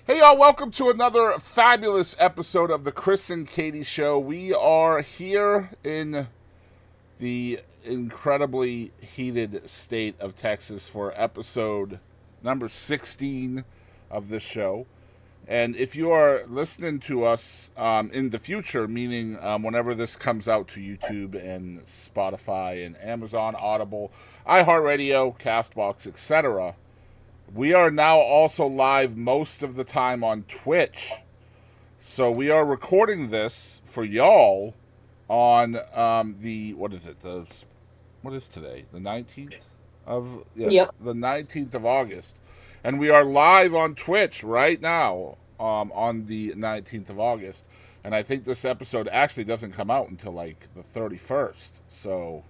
Hey y'all, welcome to another fabulous episode of the Chris and Kadie Show. We are here in the incredibly heated state of Texas for episode number 16 of this show. And if you are listening to us in the future, meaning whenever this comes out to YouTube and Spotify and Amazon, Audible, iHeartRadio, Castbox, etc., we are now also live most of the time on Twitch. So we are recording this for y'all on what is it? What is today? The 19th of yes, Yep. the 19th of August. And we are live on Twitch right now on the 19th of August. And I think this episode actually doesn't come out until like the 31st. So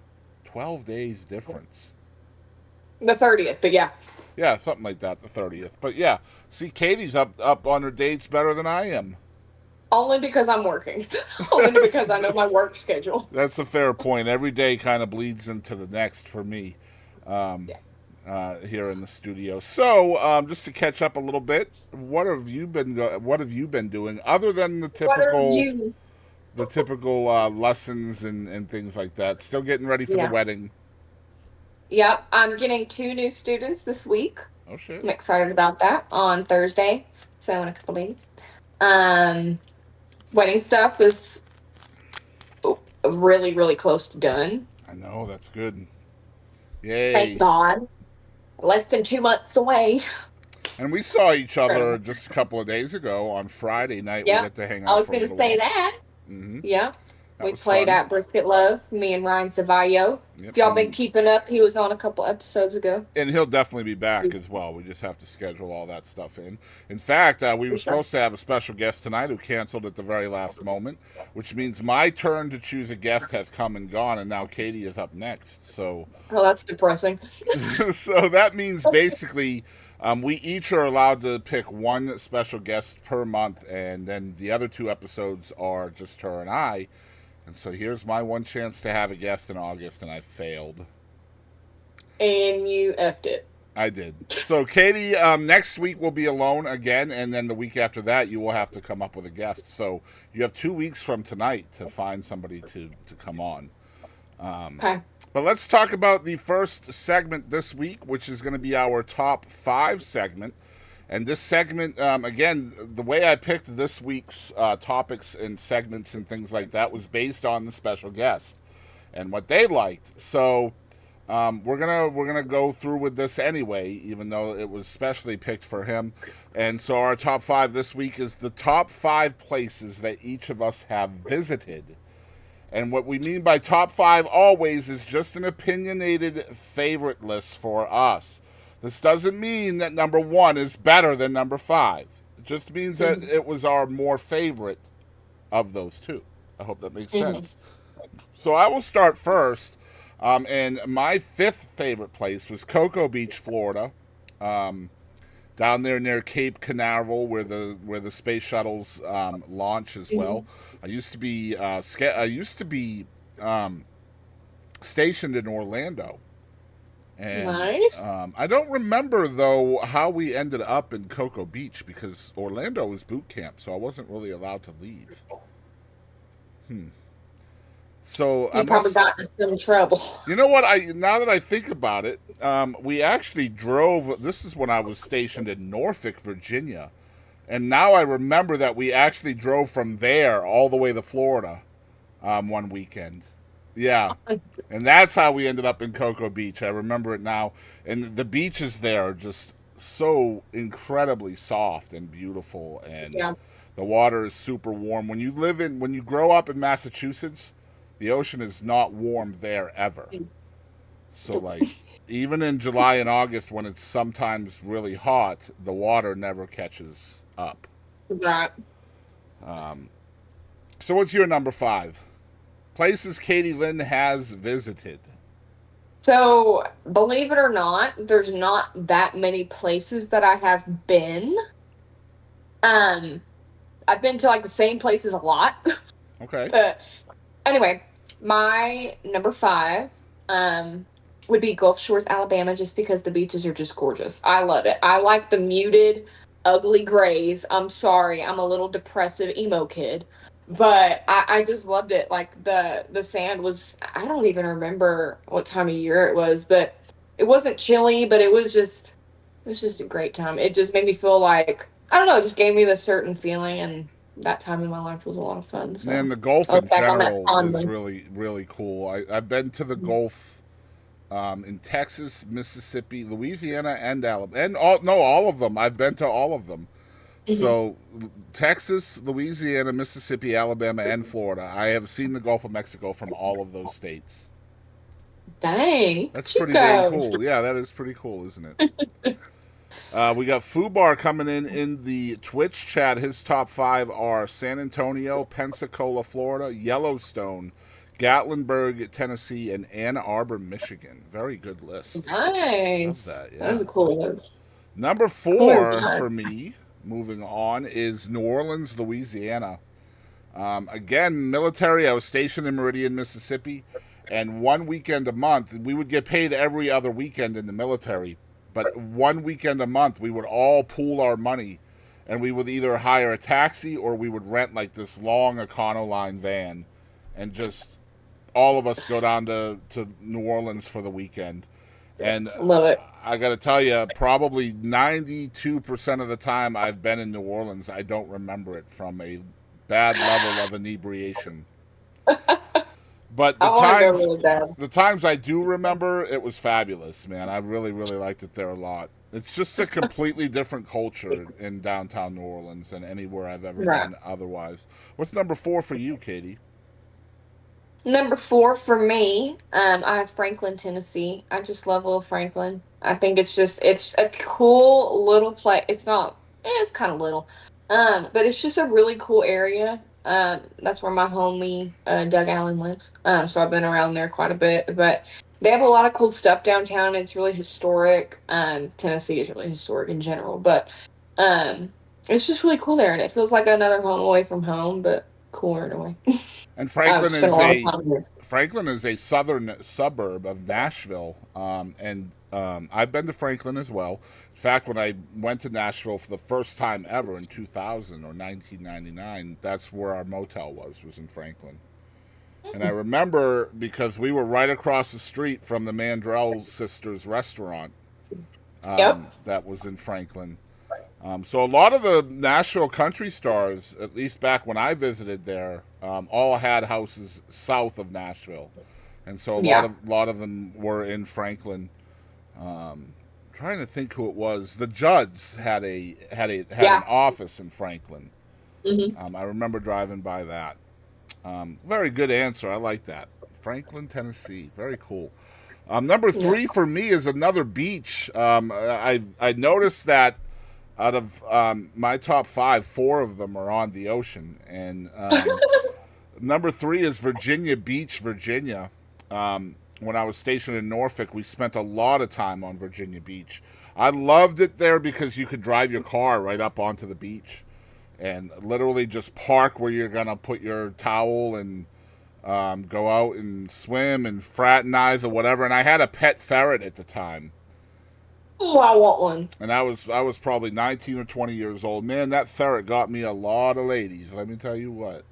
12 days difference. The 30th, but yeah. Yeah, something like that, the 30th. But yeah, see, Katie's up on her dates better than I am. Only because I'm working. Only because I know my work schedule. That's a fair point. Every day kind of bleeds into the next for me um, Yeah. here in the studio. So, just to catch up a little bit, what have you been doing other than What are you? the typical lessons and things like that? Still getting ready for the Yeah. wedding. Yep. I'm getting two new students this week. Oh shit! I'm excited about that on Thursday. So in a couple days. Um, Wedding stuff is really, really close to done. I know that's good. Thank Yay! God. Less than 2 months away. And we saw each other Incredible. just a couple of days ago on Friday night. We Yep. got to hang I out was for a gonna little say while. that. Hmm. Yep. That We was played fun. at Brisket Love, me and Ryan Savallo. If Yep, y'all been keeping up, he was on a couple episodes ago. and he'll definitely be back as well. We just have to schedule all that stuff in. In fact, we were For sure. supposed to have a special guest tonight who canceled at the very last moment, which means my turn to choose a guest has come and gone, and now Katie is up next. So, Oh, that's depressing. so that means basically we each are allowed to pick one special guest per month, and then the other two episodes are just her and I. And so here's my one chance to have a guest in August, and I failed. And you effed it. I did. So, Katie, next week will be alone again, and then the week after that, you will have to come up with a guest. So, you have 2 weeks from tonight to find somebody to come on. Um, Okay. but let's talk about the first segment this week, which is going to be our top five segment. And this segment, again, the way I picked this week's topics and segments and things like that was based on the special guest and what they liked. So we're gonna go through with this anyway, even though it was specially picked for him. And so our top five this week is the top five places that each of us have visited. And what we mean by top five always is just an opinionated favorite list for us. This doesn't mean that number one is better than number five. It just means that Mhm. it was our more favorite of those two. I hope that makes Mhm. sense. So I will start first. And my fifth favorite place was Cocoa Beach, Florida, um, down there near Cape Canaveral, where the space shuttles launch as well. Mhm. I used to be um, stationed in Orlando, and Nice. I don't remember though how we ended up in Cocoa Beach because Orlando was boot camp, so I wasn't really allowed to leave. Hmm. So I You probably must. got into some trouble. You know what? I now that I think about it, we actually drove. This is when I was stationed in Norfolk, Virginia, and now I remember that we actually drove from there all the way to Florida one weekend. Yeah, and that's how we ended up in Cocoa Beach. I remember it now, and the beaches there are just so incredibly soft and beautiful, and Yeah. the water is super warm. When you grow up in Massachusetts, the ocean is not warm there ever. So Nope. like even in July and August when it's sometimes really hot, the water never catches up. Right. Um, so what's your number five? Places Katie Lynn has visited. So, believe it or not, there's not that many places that I have been. Um, I've been to like the same places a lot. Okay. But anyway, my number five would be Gulf Shores, Alabama, just because the beaches are just gorgeous. I love it. I like the muted, ugly grays. I'm sorry, I'm a little depressive emo kid, but I just loved it. Like the sand was, I don't even remember what time of year it was, but it wasn't chilly, but it was just a great time. It just made me feel like, I don't know, it just gave me this certain feeling, and that time in my life was a lot of fun. Man, So the Gulf I in look back on that general is fondly. really, really cool. I've been to the Gulf in Texas, Mississippi, Louisiana, and Alabama, and all of them. I've been to all of them. Mhm. So, Texas, Louisiana, Mississippi, Alabama, and Florida. I have seen the Gulf of Mexico from all of those states. Dang, That's pretty dang Chico. cool. Yeah, that is pretty cool, isn't it? We got Fubar coming in the Twitch chat. His top five are San Antonio, Pensacola, Florida, Yellowstone, Gatlinburg, Tennessee, and Ann Arbor, Michigan. Very good list. Love Nice. that. That was Yeah. a cool list. Number Cool. four Yeah. for me, moving on, is New Orleans, Louisiana. Again, military. I was stationed in Meridian, Mississippi, and one weekend a month, we would get paid every other weekend in the military. But one weekend a month, we would all pool our money, and we would either hire a taxi or we would rent like this long Econoline van, and just all of us go down to New Orleans for the weekend. And Love it. I got to tell you, probably 92% of the time I've been in New Orleans, I don't remember it from a bad level of inebriation. But I want to go really bad. the times I do remember, it was fabulous, man. I really, really liked it there a lot. It's just a completely different culture in downtown New Orleans than anywhere I've ever Right. been otherwise. What's number four for you, Katie? Number four for me, I have Franklin, Tennessee. I just love little Franklin. I think it's a cool little place. It's not, it's kind of little, but it's just a really cool area. That's where my homie Doug Allen lives. So I've been around there quite a bit. But they have a lot of cool stuff downtown. It's really historic. Tennessee is really historic in general, but um, it's just really cool there, and it feels like another home away from home, but cooler in a way. And Spent a lot of time there. Franklin is a southern suburb of Nashville, and I've been to Franklin as well. In fact, when I went to Nashville for the first time ever in 2000 or 1999, that's where our motel was in Franklin. And I remember because we were right across the street from the Mandrell sisters restaurant Yep. that was in Franklin. So a lot of the Nashville country stars, at least back when I visited there, all had houses south of Nashville, and so Yeah. a lot of them were in Franklin. Trying to think who it was. The Judds had an Yeah. office in Franklin. Hmm. I remember driving by that. Very good answer. I like that. Franklin, Tennessee. Very cool. Number Yeah. three for me is another beach. I noticed that out of my top five, four of them are on the ocean, and number three is Virginia Beach, Virginia. When I was stationed in Norfolk, we spent a lot of time on Virginia Beach. I loved it there because you could drive your car right up onto the beach and literally just park where you're gonna put your towel and go out and swim and fraternize or whatever. And I had a pet ferret at the time, Oh, I want one. and I was probably 19 or 20 years old. Man, that ferret got me a lot of ladies. Let me tell you what.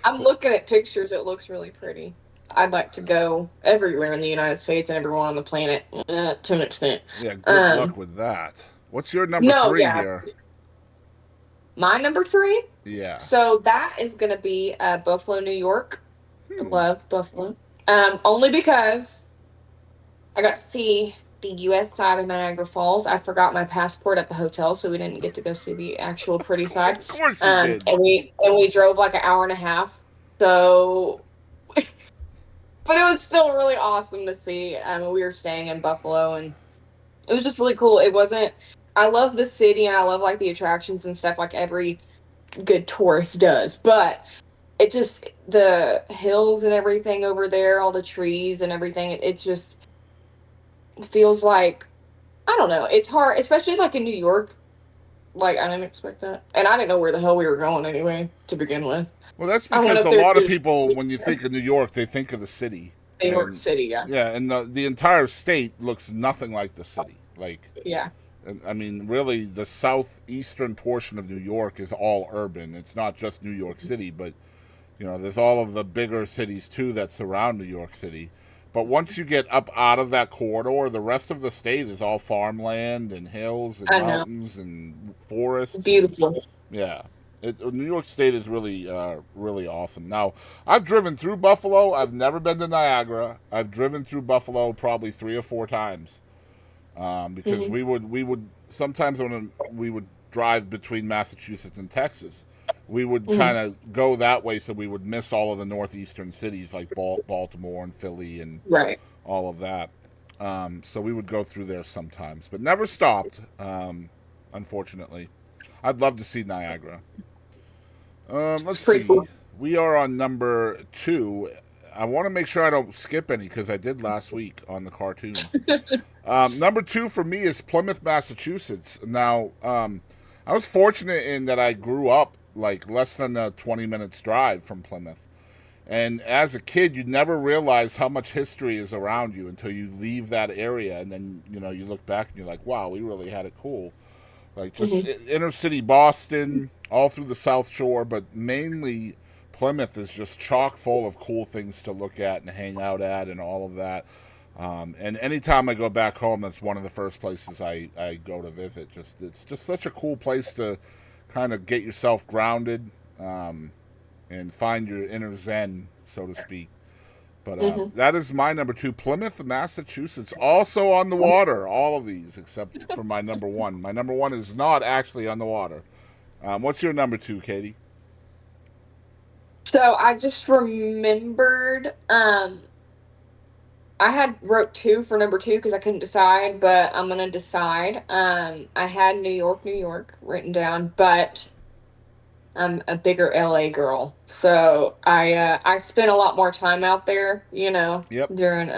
I'm looking at pictures. It looks really pretty. I'd like to go everywhere in the United States and everyone on the planet to an extent. Yeah, good luck Um, with that. What's your number no, three yeah. here? My number three. Yeah. So that is going to be Buffalo, New York. I Hmm. love Buffalo. Only because I got to see the U.S. side of Niagara Falls. I forgot my passport at the hotel, so we didn't get to go see the actual pretty side. Of course you did. And we drove like an hour and a half. So, but it was still really awesome to see. We were staying in Buffalo, and it was just really cool. It wasn't. I love the city, and I love like the attractions and stuff, like every good tourist does. But it just, the hills and everything over there, all the trees and everything. It just feels like, I don't know. It's hard, especially like in New York. Like I didn't expect that, and I didn't know where the hell we were going anyway to begin with. Well, that's I went because up a there lot of to people, when you think of New York, they think of the city, New York and City. Yeah, yeah, and the entire state looks nothing like the city. Like yeah. I mean, really, the southeastern portion of New York is all urban. It's not just New York City, but there's all of the bigger cities too that surround New York City. But once you get up out of that corridor, the rest of the state is all farmland and hills and I know. mountains and forests. And, Beautiful. yeah, New York State is really, really awesome. Now, I've driven through Buffalo. I've never been to Niagara. I've driven through Buffalo probably 3 or 4 times, because Hmm. we would sometimes when we would drive between Massachusetts and Texas, we would Hmm. kind of go that way, so we would miss all of the northeastern cities like Baltimore and Philly and Right. all of that. So we would go through there sometimes, but never stopped. Unfortunately, I'd love to see Niagara. Let's It's pretty see. cool. We are on number 2. I want to make sure I don't skip any because I did last week on the cartoons. Number 2 for me is Plymouth, Massachusetts. Now, I was fortunate in that I grew up like less than a 20 minutes drive from Plymouth. And as a kid, you never realize how much history is around you until you leave that area. And then, you look back and you're like, wow, we really had it cool. Like just Hmm. inner city Boston, all through the South Shore, but mainly Plymouth is just chock full of cool things to look at and hang out at and all of that. And anytime I go back home, that's one of the first places I go to visit. It's just such a cool place to kind of get yourself grounded, and find your inner zen, so to speak. But Hmm. that is my number 2, Plymouth, Massachusetts. Also on the water, all of these except for my number 1. My number 1 is not actually on the water. What's your number 2, Katie? So I just remembered. I had wrote two for number two because I couldn't decide, but I'm gonna decide. I had New York, New York written down, but I'm a bigger LA girl, so I spent a lot more time out there, Yep. during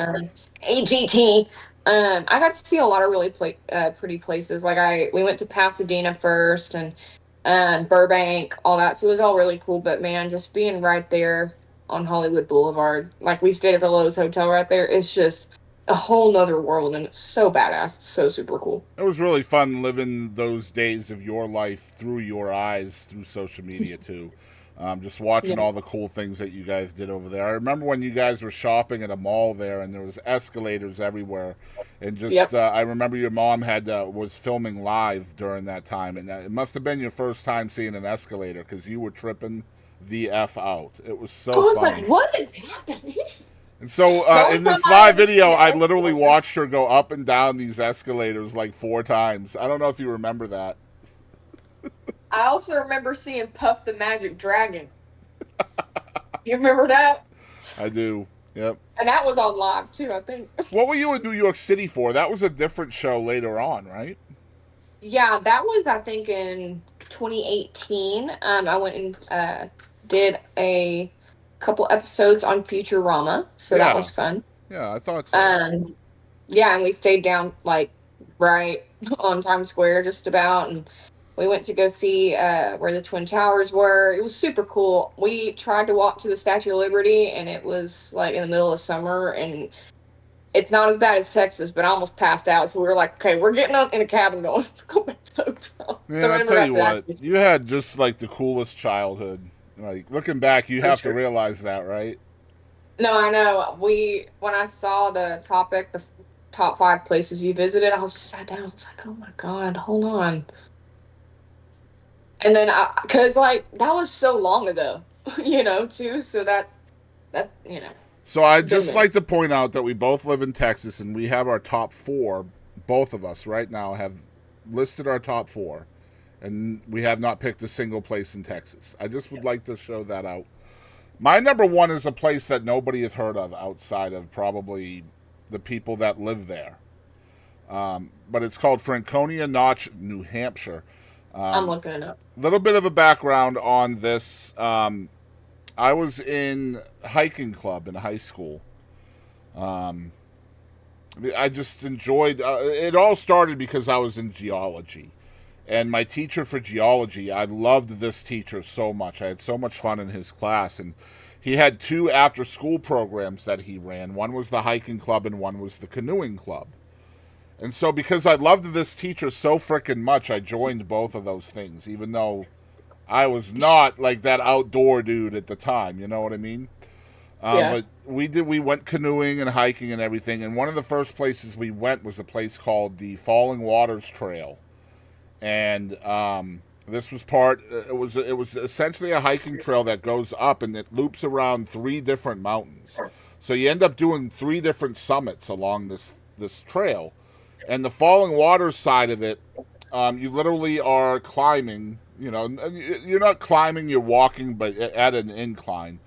AGT. I got to see a lot of really pretty places. Like we went to Pasadena first and Burbank, all that. So it was all really cool. But man, just being right there on Hollywood Boulevard, like we stayed at the Lowe's Hotel right there, it's just a whole nother world, and it's so badass. It's so super cool. It was really fun living those days of your life through your eyes through social media too. Just watching Yeah. all the cool things that you guys did over there. I remember when you guys were shopping at a mall there, and there was escalators everywhere, and just Yep. I remember your mom had was filming live during that time, and it must have been your first time seeing an escalator because you were tripping the f out. It was I so was like, funny. what is happening? And so The only in time this I live ever video, seen an I literally escalator. watched her go up and down these escalators like 4 times. I don't know if you remember that. I also remember seeing Puff the Magic Dragon. You remember that? I do. Yep. And that was on live too, I think. What were you in New York City for? That was a different show later on, right? Yeah, that was I think in 2018. I went and did a couple episodes on Futurama, so that Yeah. was fun. Yeah, I thought so. Um, yeah, and we stayed down like right on Times Square, just about, and we went to go see where the Twin Towers were. It was super cool. We tried to walk to the Statue of Liberty, and it was like in the middle of summer, and it's not as bad as Texas, but I almost passed out. So we were like, okay, we're getting up in a cab and going, go back to the hotel. So Man, I whenever tell that's you at, what, you had just like the coolest childhood. Like looking back, you for have to sure. realize that, right? No, I know. When I saw the topic, the top five places you visited, I was just sat down. I was like, oh my God, hold on. And then cause like that was so long ago, too. So that, So I'd been just there. like to point out that we both live in Texas and we have our top 4. Both of us right now have listed our top 4, and we have not picked a single place in Texas. I just would like to show that out. My number 1 is a place that nobody has heard of outside of probably the people that live there. But it's called Franconia Notch, New Hampshire. I'm Um, looking it up. Little bit of a background on this. I was in hiking club in high school. Um, I just enjoyed. It all started because I was in geology, and my teacher for geology. I loved this teacher so much. I had so much fun in his class, and he had 2 after-school programs that he ran. One was the hiking club, and one was the canoeing club. And so because I loved this teacher so freaking much, I joined both of those things, even though I was not like that outdoor dude at the time. You know what I mean? Yeah. But we went canoeing and hiking and everything. And one of the first places we went was a place called the Falling Waters Trail. And this was it was essentially a hiking trail that goes up and it loops around 3 different mountains. So you end up doing 3 different summits along this trail. And the Falling Waters side of it, you literally are climbing. You know, you're not climbing, you're walking, but at an incline.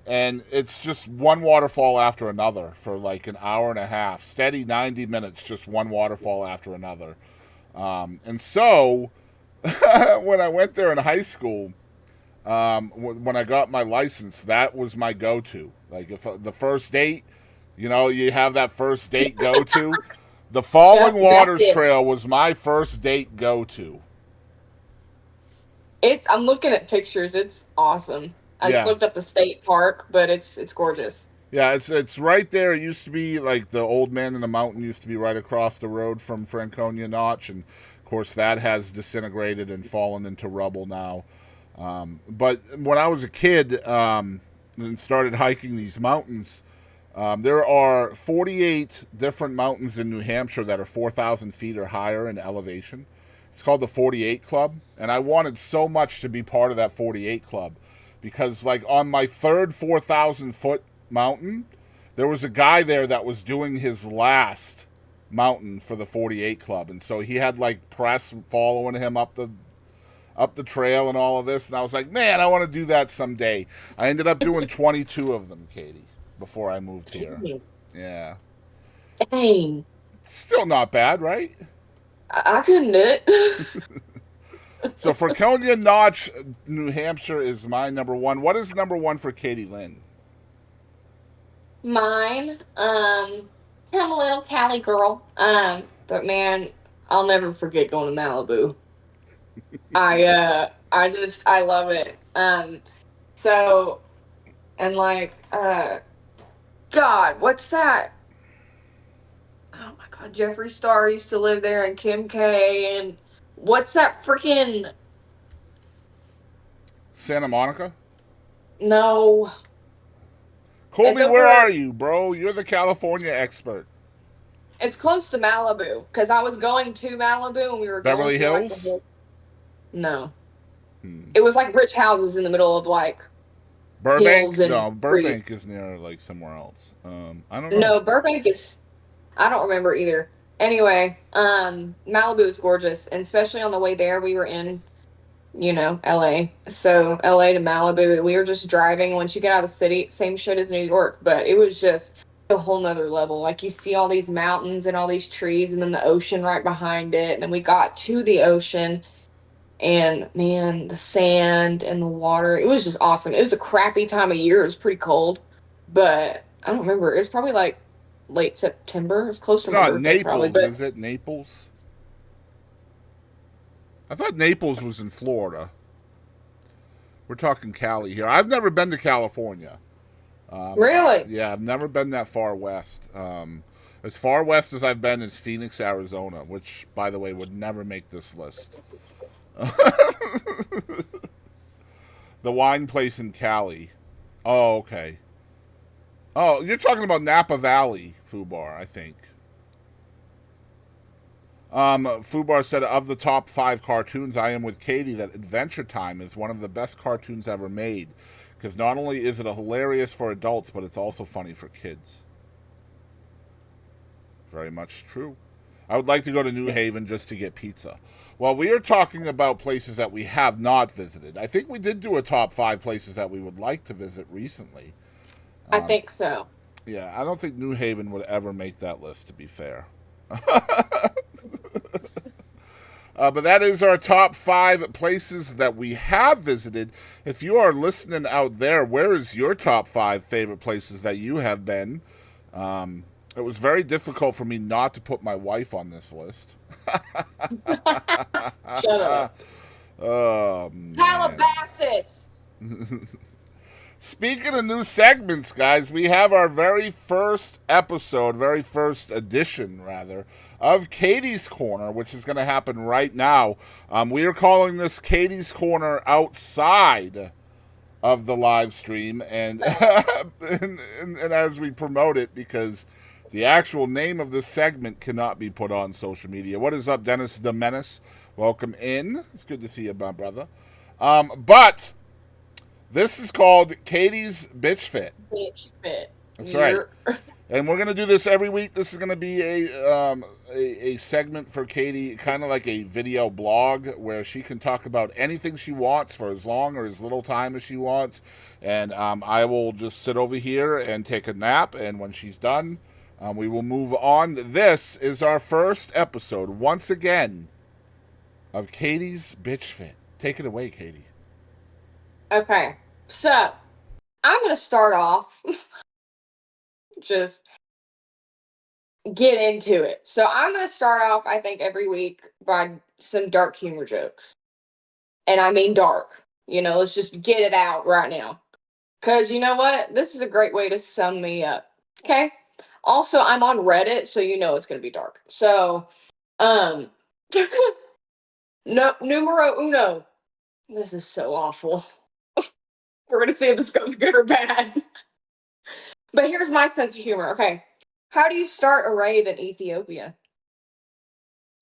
And it's just one waterfall after another for like an hour and a half, steady 90 minutes, just one waterfall after another. And so when I went there in high school, when I got my license, that was my go-to. Like if the first date, you know, you have that first date go-to. The Falling Yep, that's Waters it. Trail was my first date go-to. I'm looking at pictures. It's awesome. I just Yeah. looked up the state park, but it's gorgeous. Yeah, it's right there. It used to be like the Old Man in the Mountain used to be right across the road from Franconia Notch, and of course that has disintegrated and fallen into rubble now. But when I was a kid and started hiking these mountains, there are 48 different mountains in New Hampshire that are 4,000 feet or higher in elevation. It's called the 48 Club, and I wanted so much to be part of that 48 Club because, like, on my third 4,000-foot mountain, there was a guy there that was doing his last mountain for the 48 Club, and so he had like press following him up the trail and all of this, and I was like, man, I want to do that someday. I ended up doing 22 of them, Katie, before I moved here. Yeah, Dang. still not bad, right? I couldn't do it. So Franconia Notch, New Hampshire is my number one. What is number one for Kadie Lynn? Mine, I'm a little Cali girl. But man, I'll never forget going to Malibu. I love it. So and like God, what's that? Oh my God, Jeffree Star used to live there, and Kim K, and what's that freaking Santa Monica? no? It's Colby, where over. are you, bro? You're the California expert. It's close to Malibu because I was going to Malibu and we were going Beverly through like the Hills? whole. No, Hmm. it was like rich houses in the middle of like hills Burbank? and No, trees. Burbank is near like somewhere else. I don't know. No, Burbank is. I don't remember either. Anyway, Malibu is gorgeous, and especially on the way there, we were in, LA. So LA to Malibu, we were just driving. Once you get out of the city, same shit as New York, but it was just a whole nother level. Like you see all these mountains and all these trees, and then the ocean right behind it. And then we got to the ocean, and man, the sand and the water, it was just awesome. It was a crappy time of year. It was pretty cold, but I don't remember. It was probably like late September. It was close It's to my not birthday, probably. Naples, But is it? Naples? I thought Naples was in Florida. We're talking Cali here. I've never been to California. really, Yeah, I've never been that far west. As far west as I've been is Phoenix, Arizona, which, by the way, would never make this list. The wine place in Cali. Oh, okay. Oh, you're talking about Napa Valley, Fubar, I think. Fubar said, of the top 5 cartoons, I am with Katie that Adventure Time is one of the best cartoons ever made. Because not only is it hilarious for adults, but it's also funny for kids. Very much true. I would like to go to New Haven just to get pizza. Well, we are talking about places that we have not visited. I think we did do a top 5 places that we would like to visit recently. I think so. Yeah, I don't think New Haven would ever make that list, to be fair. But that is our top 5 places that we have visited. If you are listening out there, where is your top 5 favorite places that you have been? It was very difficult for me not to put my wife on this list. Shut up. Oh, man. Calabasas. Speaking of new segments, guys, we have our very first episode, very first edition, rather, of Kadie's Corner, which is going to happen right now. We are calling this Kadie's Corner outside of the live stream, and, and as we promote it, because the actual name of this segment cannot be put on social media. What is up, Dennis the Menace? Welcome in. It's good to see you, my brother. But this is called Kadie's Bitch Fit. Bitch fit. That's right. And we're going to do this every week. This is going to be a segment for Kadie, kind of like a video blog where she can talk about anything she wants for as long or as little time as she wants. And I will just sit over here and take a nap. And when she's done, we will move on. This is our first episode, once again, of Kadie's Bitch Fit. Take it away, Kadie. Okay, so I'm going to start off. Just get into it. So I'm going to start off, I think, every week by some dark humor jokes. And I mean dark. Let's just get it out right now. Because you know what? This is a great way to sum me up. Okay? Also, I'm on Reddit, so you know it's going to be dark. So, no, numero uno. This is so awful. We're going to see if this goes good or bad. But here's my sense of humor. Okay. How do you start a rave in Ethiopia?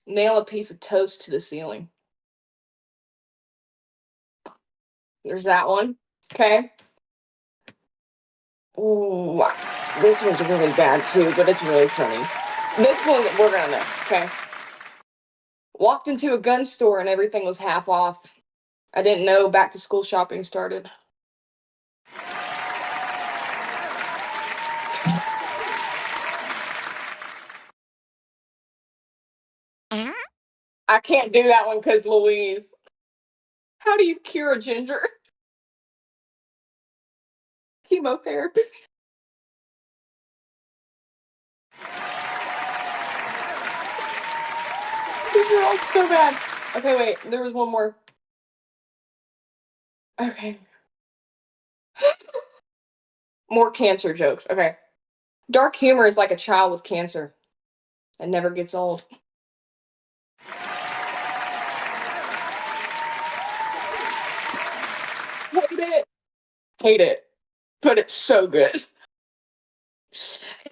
Nail a piece of toast to the ceiling. There's that one. Okay. Ooh, this one's really bad too, but it's really funny. This one we're gonna know. Okay. Walked into a gun store and everything was half off. I didn't know back to school shopping started. I can't do that one because Louise. How do you cure a ginger? Chemotherapy. These are all so bad. Okay, wait. There was one more. Okay. More cancer jokes. Okay. Dark humor is like a child with cancer. It never gets old. Hate it. Hate it. But it's so good.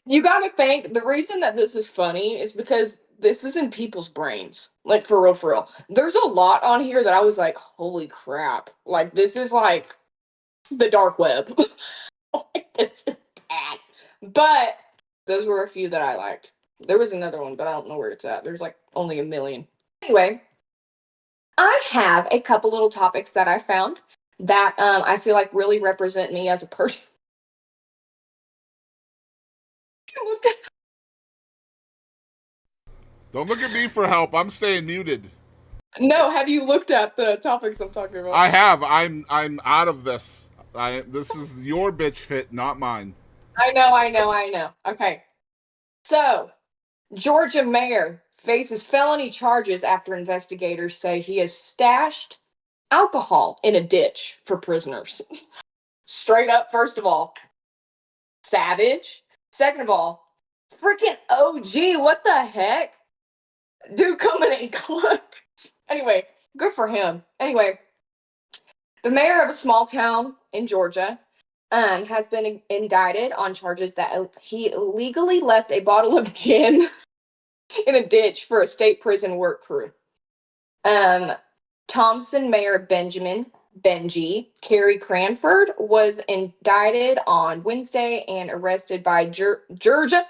You gotta think the reason that this is funny is because this is in people's brains. Like for real, for real. There's a lot on here that I was like, holy crap. Like this is like the dark web. It's bad. But those were a few that I liked. There was another one, but I don't know where it's at. There's like only a million. Anyway, I have a couple little topics that I found that I feel like really represent me as a person. Don't look at me for help. I'm staying muted. No, have you looked at the topics I'm talking about? I have. I'm out of this. This is your bitch fit, not mine. I know. Okay. So, Georgia mayor faces felony charges after investigators say he has stashed alcohol in a ditch for prisoners. Straight up, first of all, savage. Second of all, freaking OG, what the heck? Dude coming in clutch. Anyway, good for him. Anyway, the mayor of a small town in Georgia has been indicted on charges that he illegally left a bottle of gin in a ditch for a state prison work crew. Thompson Mayor Benji Kerry Cranford was indicted on Wednesday and arrested by Georgia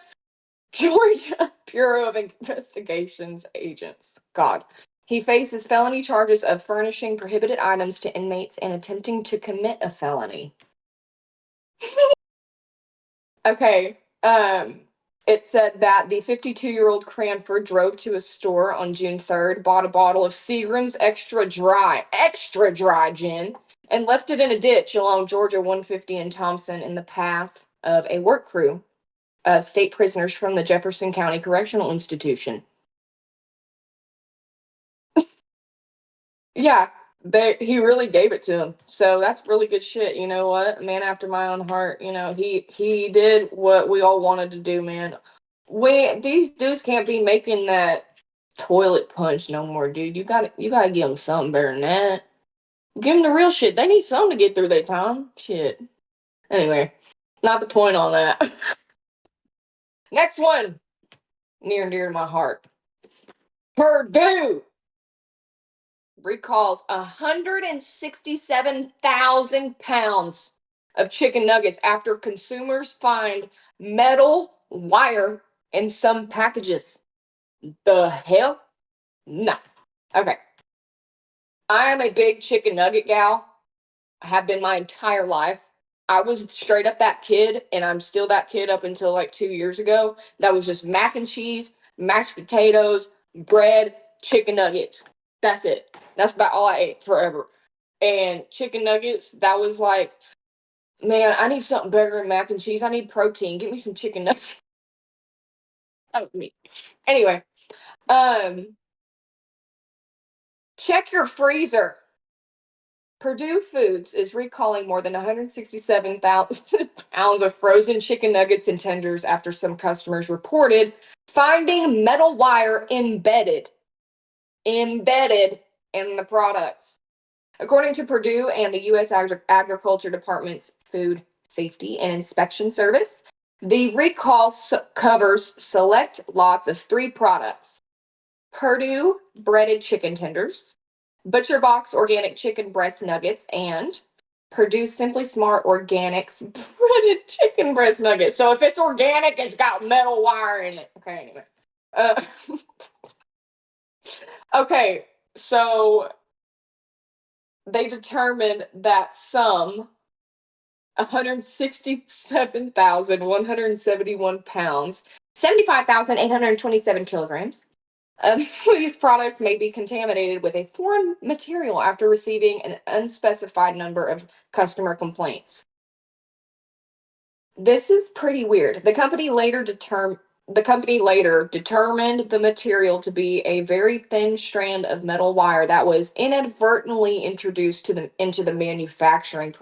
Bureau of Investigations agents. God. He faces felony charges of furnishing prohibited items to inmates and attempting to commit a felony. Okay. It said that the 52-year-old Cranford drove to a store on June 3rd, bought a bottle of Seagram's extra dry gin, and left it in a ditch along Georgia 150 and Thompson in the path of a work crew of state prisoners from the Jefferson County Correctional Institution. Yeah, He really gave it to him. So that's really good shit. You know what? Man after my own heart. You know, he did what we all wanted to do, man. These dudes can't be making that toilet punch no more, dude. You gotta give them something better than that. Give them the real shit. They need something to get through their time. Shit. Anyway, not the point on that. Next one, near and dear to my heart. Purdue recalls 167,000 pounds of chicken nuggets after consumers find metal wire in some packages. The hell? No. Okay. I am a big chicken nugget gal. I have been my entire life. I was straight up that kid, and I'm still that kid up until like 2 years ago. That was just mac and cheese, mashed potatoes, bread, chicken nuggets. That's it. That's about all I ate forever. And chicken nuggets, that was like, man, I need something better than mac and cheese. I need protein. Give me some chicken nuggets. Oh, me. Anyway, um, check your freezer. Purdue Foods is recalling more than 167,000 pounds of frozen chicken nuggets and tenders after some customers reported finding metal wire embedded in the products. According to Purdue and the U.S. Agriculture Department's Food Safety and Inspection Service, the recall covers select lots of 3 products: Purdue breaded chicken tenders, Butcher Box organic chicken breast nuggets, and Purdue Simply Smart Organics breaded chicken breast nuggets. So if it's organic, it's got metal wire in it. Okay, anyway. Uh, okay, so they determined that some 167,171 pounds, 75,827 kilograms these products may be contaminated with a foreign material after receiving an unspecified number of customer complaints. This is pretty weird. The company later determined the material to be a very thin strand of metal wire that was inadvertently introduced into the manufacturing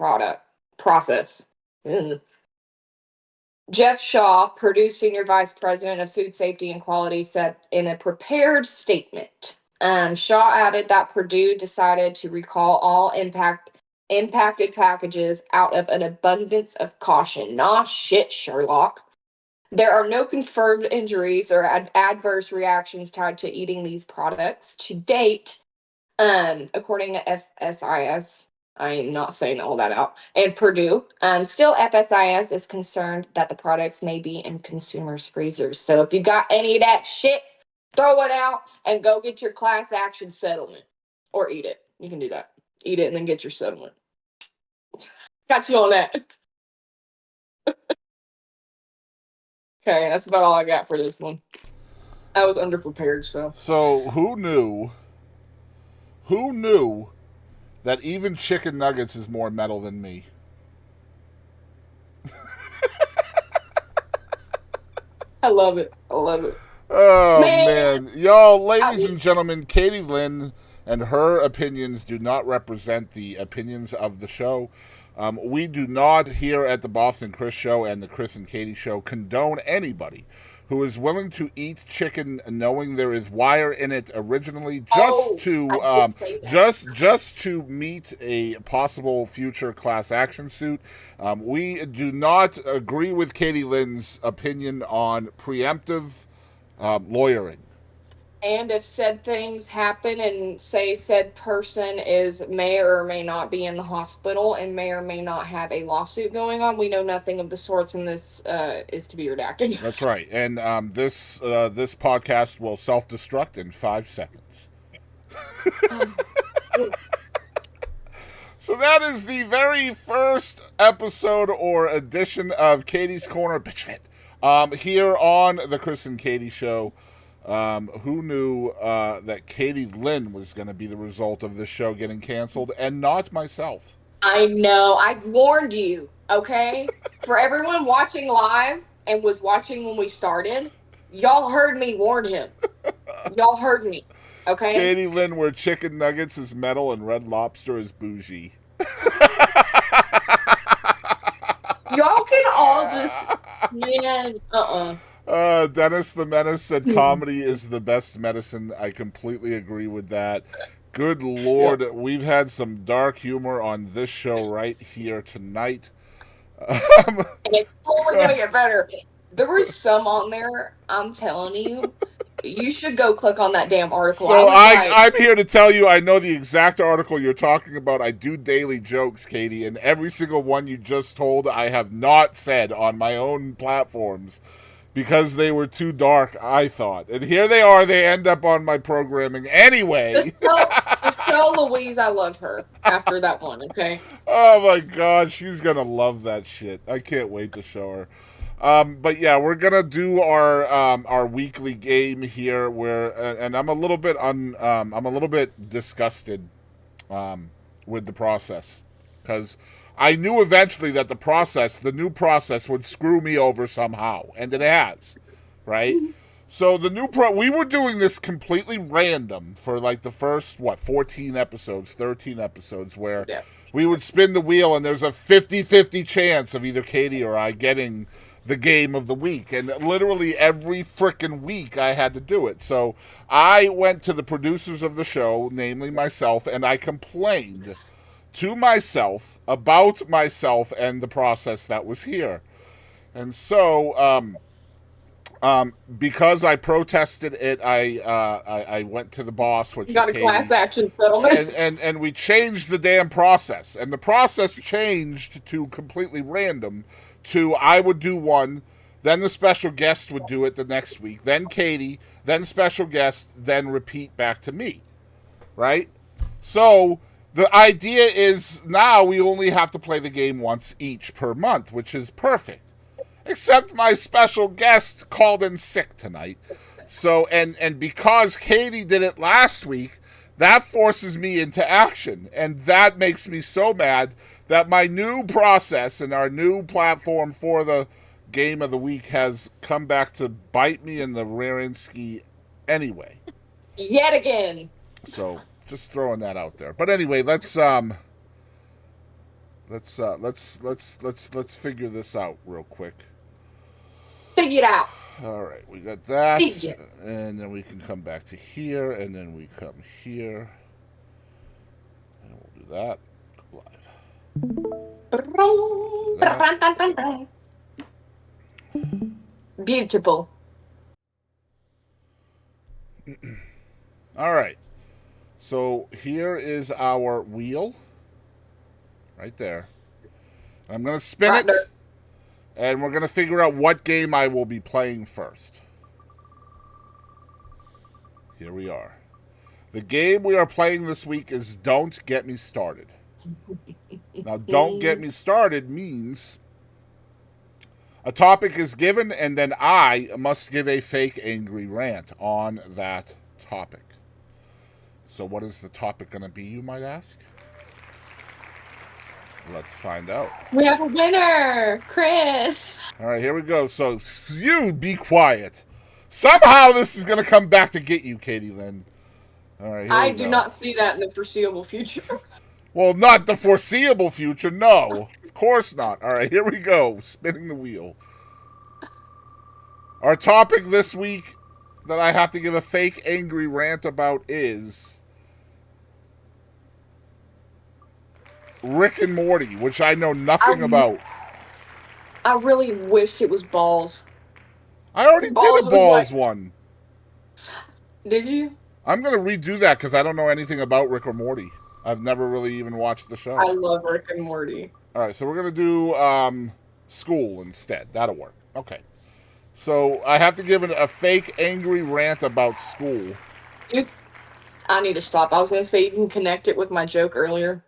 process. Ugh. Jeff Shaw, Purdue Senior Vice President of Food Safety and Quality, said in a prepared statement. Shaw added that Purdue decided to recall all impacted packages out of an abundance of caution. Nah, shit, Sherlock. There are no confirmed injuries or adverse reactions tied to eating these products to date, according to FSIS. I'm not saying all that out. And Purdue, still FSIS is concerned that the products may be in consumers' freezers. So if you got any of that shit, throw it out and go get your class action settlement. Or eat it. You can do that. Eat it and then get your settlement. Got you on that. Okay, that's about all I got for this one. I was underprepared, so. So who knew? Who knew that even chicken nuggets is more metal than me? I love it. I love it. Oh Man, man, y'all, ladies and gentlemen, Kadie Lynn and her opinions do not represent the opinions of the show. We do not here at the Boston Chris Show and the Chris and Kadie Show condone anybody who is willing to eat chicken knowing there is wire in it originally just to meet a possible future class action suit. We do not agree with Kadie Lynn's opinion on preemptive lawyering. And if said things happen and say said person may or may not be in the hospital and may or may not have a lawsuit going on, we know nothing of the sorts, and this is to be redacted. That's right. And this podcast will self-destruct in 5 seconds. So that is the very first episode or edition of Kadie's Corner Bitch Fit here on the Chris and Kadie Show. Who knew that Kadie Lynn was going to be the result of this show getting canceled and not myself? I know. I warned you, okay? For everyone watching live and was watching when we started, Y'all heard me warn him. Y'all heard me. Okay? Kadie Lynn, where chicken nuggets is metal and Red Lobster is bougie. Y'all can all just, man, Dennis the Menace said comedy is the best medicine. I completely agree with that. Good Lord, we've had some dark humor on this show right here tonight. And it's only gonna get better. There was some on there, I'm telling you. You should go click on that damn article. So I'm here to tell you, I know the exact article you're talking about. I do daily jokes, Kadie, and every single one you just told I have not said on my own platforms because they were too dark, I thought. And here they are. They end up on my programming anyway. Just tell Louise I love her after that one, okay? Oh, my God. She's going to love that shit. I can't wait to show her. But yeah, we're gonna do our weekly game here, where and I'm a little bit disgusted with the process, because I knew eventually that the new process would screw me over somehow, and it has, right? So we were doing this completely random for like the first 13 episodes, where we would spin the wheel and there's a 50-50 chance of either Kadie or I getting the game of the week, and literally every frickin' week I had to do it. So I went to the producers of the show, namely myself, and I complained to myself about myself and the process that was here. And so because I protested it, I went to the boss, which got a class action settlement, and we changed the damn process, and the process changed to completely random. I would do one, then the special guest would do it the next week, then Kadie, then special guest, then repeat back to me, right? So the idea is now we only have to play the game once each per month, which is perfect. Except my special guest called in sick tonight. So, and because Kadie did it last week, that forces me into action. And that makes me so mad that my new process and our new platform for the game of the week has come back to bite me in the rear end ski anyway. Yet again. So, just throwing that out there. But anyway, let's figure this out real quick. Figure it out. All right, we got that, and then we can come back to here, and then we come here, and we'll do that live. Beautiful. All right, so here is our wheel, right there. I'm gonna spin it. And we're going to figure out what game I will be playing first. Here we are. The game we are playing this week is Don't Get Me Started. Now, Don't Get Me Started means a topic is given, and then I must give a fake angry rant on that topic. So what is the topic going to be, you might ask? Let's find out. We have a winner, Chris. All right, here we go. So you be quiet. Somehow this is going to come back to get you, Kadie Lynn. All right, I do not see that in the foreseeable future. Well, not the foreseeable future, no. Of course not. All right, here we go. Spinning the wheel. Our topic this week that I have to give a fake angry rant about is Rick and Morty, which I know nothing about. I really wish it was Balls. I already did a Balls one. Did you? I'm going to redo that because I don't know anything about Rick or Morty. I've never really even watched the show. I love Rick and Morty. All right, so we're going to do school instead. That'll work. Okay. So I have to give a fake angry rant about school. I need to stop. I was going to say you can connect it with my joke earlier.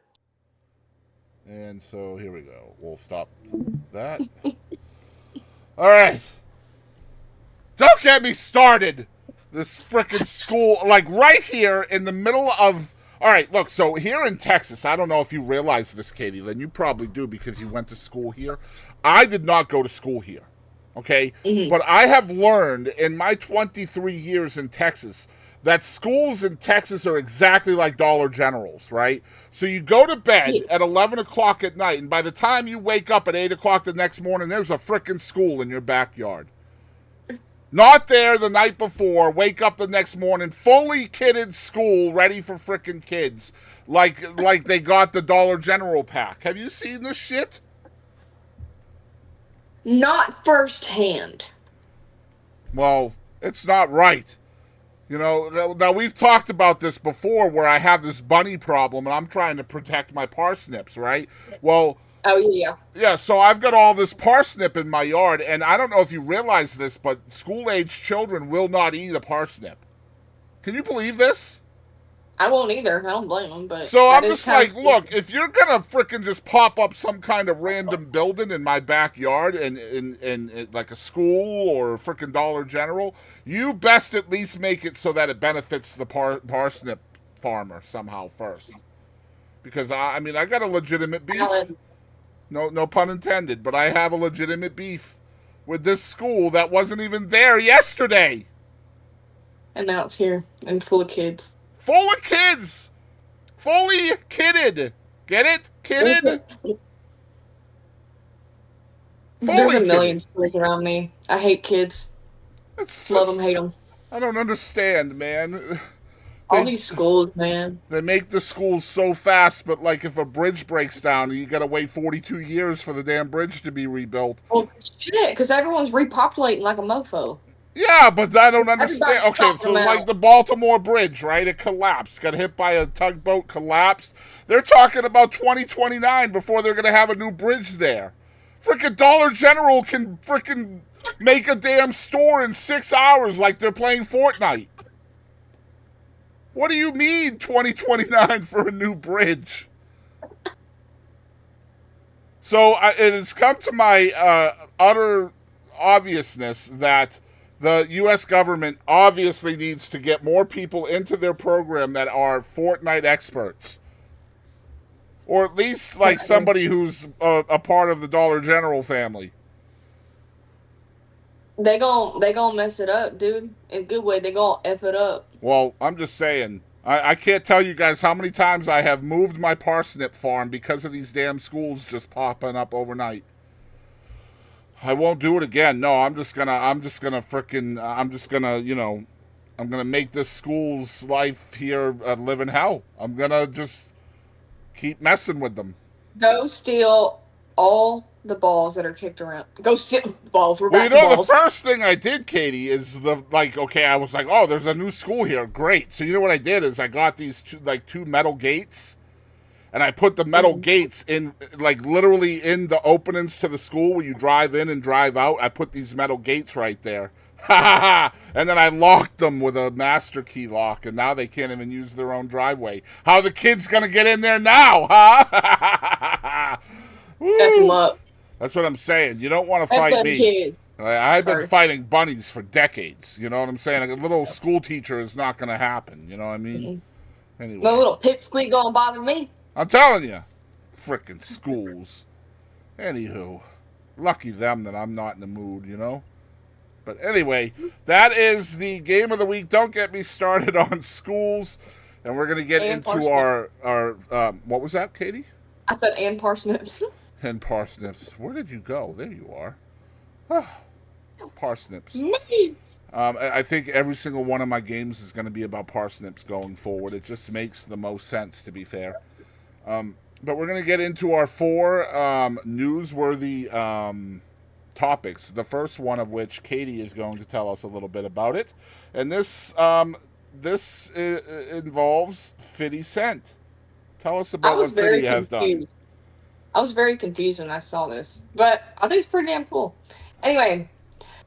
And so here we go. We'll stop that. All right. Don't get me started. This frickin' school, like right here in the middle of... All right, look, so here in Texas, I don't know if you realize this, Kadie Lynn. You probably do because you went to school here. I did not go to school here. Okay? Mhm. But I have learned in my 23 years in Texas that schools in Texas are exactly like Dollar Generals, right? So you go to bed Yeah. at 11 o'clock at night, and by the time you wake up at 8 o'clock the next morning, there's a frickin' school in your backyard. Not there the night before, wake up the next morning, fully kitted school, ready for frickin' kids. Like they got the Dollar General pack. Have you seen this shit? Not firsthand. Well, it's not right. You know, now we've talked about this before where I have this bunny problem and I'm trying to protect my parsnips, right? Well, Oh yeah. yeah, so I've got all this parsnip in my yard, and I don't know if you realize this, but school-age children will not eat a parsnip. Can you believe this? I won't either. I don't blame them, but So that I'm is just kind like, of look, if you're gonna frickin' just pop up some kind of random building in my backyard and in like a school or a frickin' Dollar General, you best at least make it so that it benefits the parsnip farmer somehow first. Because I mean, I got a legitimate beef. valid. No pun intended, but I have a legitimate beef with this school that wasn't even there yesterday. And now it's here and full of kids. Full of kids. Fully kidded. Get it? Kidded? There's a Fully million kidded. schools around me. I hate kids. It's Love just, them, hate them. I don't understand, man. All They, these schools, man. they make the schools so fast, but like if a bridge breaks down, you gotta wait 42 years for the damn bridge to be rebuilt. Well, shit, because everyone's repopulating like a mofo. Yeah, but I don't Everybody's understand. Okay, so dropping them like out. the Baltimore Bridge, right? It collapsed. Got hit by a tugboat, collapsed. They're talking about 2029 before they're going to have a new bridge there. Frickin' Dollar General can frickin' make a damn store in 6 hours like they're playing Fortnite. What do you mean 2029 for a new bridge? So it has come to my utter obviousness that the U.S. government obviously needs to get more people into their program that are Fortnite experts. Or at least like somebody who's a part of the Dollar General family. They gon' mess it up, dude. In a good way, they gon' F it up. Well, I'm just saying. I can't tell you guys how many times I have moved my parsnip farm because of these damn schools just popping up overnight. I won't do it again. No, I'm just gonna I'm gonna make this school's life here a living hell. I'm gonna just keep messing with them. Go steal all the balls that are kicked around. Go steal balls. We're Well, you back to know, the balls. first thing I did, Katie, is okay, I was like, oh, there's a new school here. Great. So you know what I did is I got these two metal gates, and I put the metal gates in, like, literally in the openings to the school where you drive in and drive out. I put these metal gates right there. Ha ha ha! And then I locked them with a master key lock, and now they can't even use their own driveway. How are the kids gonna get in there now, huh? F them Woo! up. That's what I'm saying. You don't want to F fight them me. kids. I've been Sorry. fighting bunnies for decades. You know what I'm saying? Like a little school teacher is not going to happen. You know what I mean? Anyway, No little pipsqueak gonna bother me. I'm telling you, frickin' schools. Anywho, lucky them that I'm not in the mood. You know. But anyway, that is the game of the week. Don't get me started on schools, and we're gonna get And into our what was that, Katie? I said and parsnips. And parsnips. Where did you go? There you are. Ah, parsnips. Me. I think every single one of my games is going to be about parsnips going forward. It just makes the most sense, to be fair. But we're going to get into our four newsworthy topics. The first one of which Katie is going to tell us a little bit about it, and this involves 50 Cent. Tell us I about was what very 50 has done. confused. I was very confused when I saw this, but I think it's pretty damn cool. Anyway,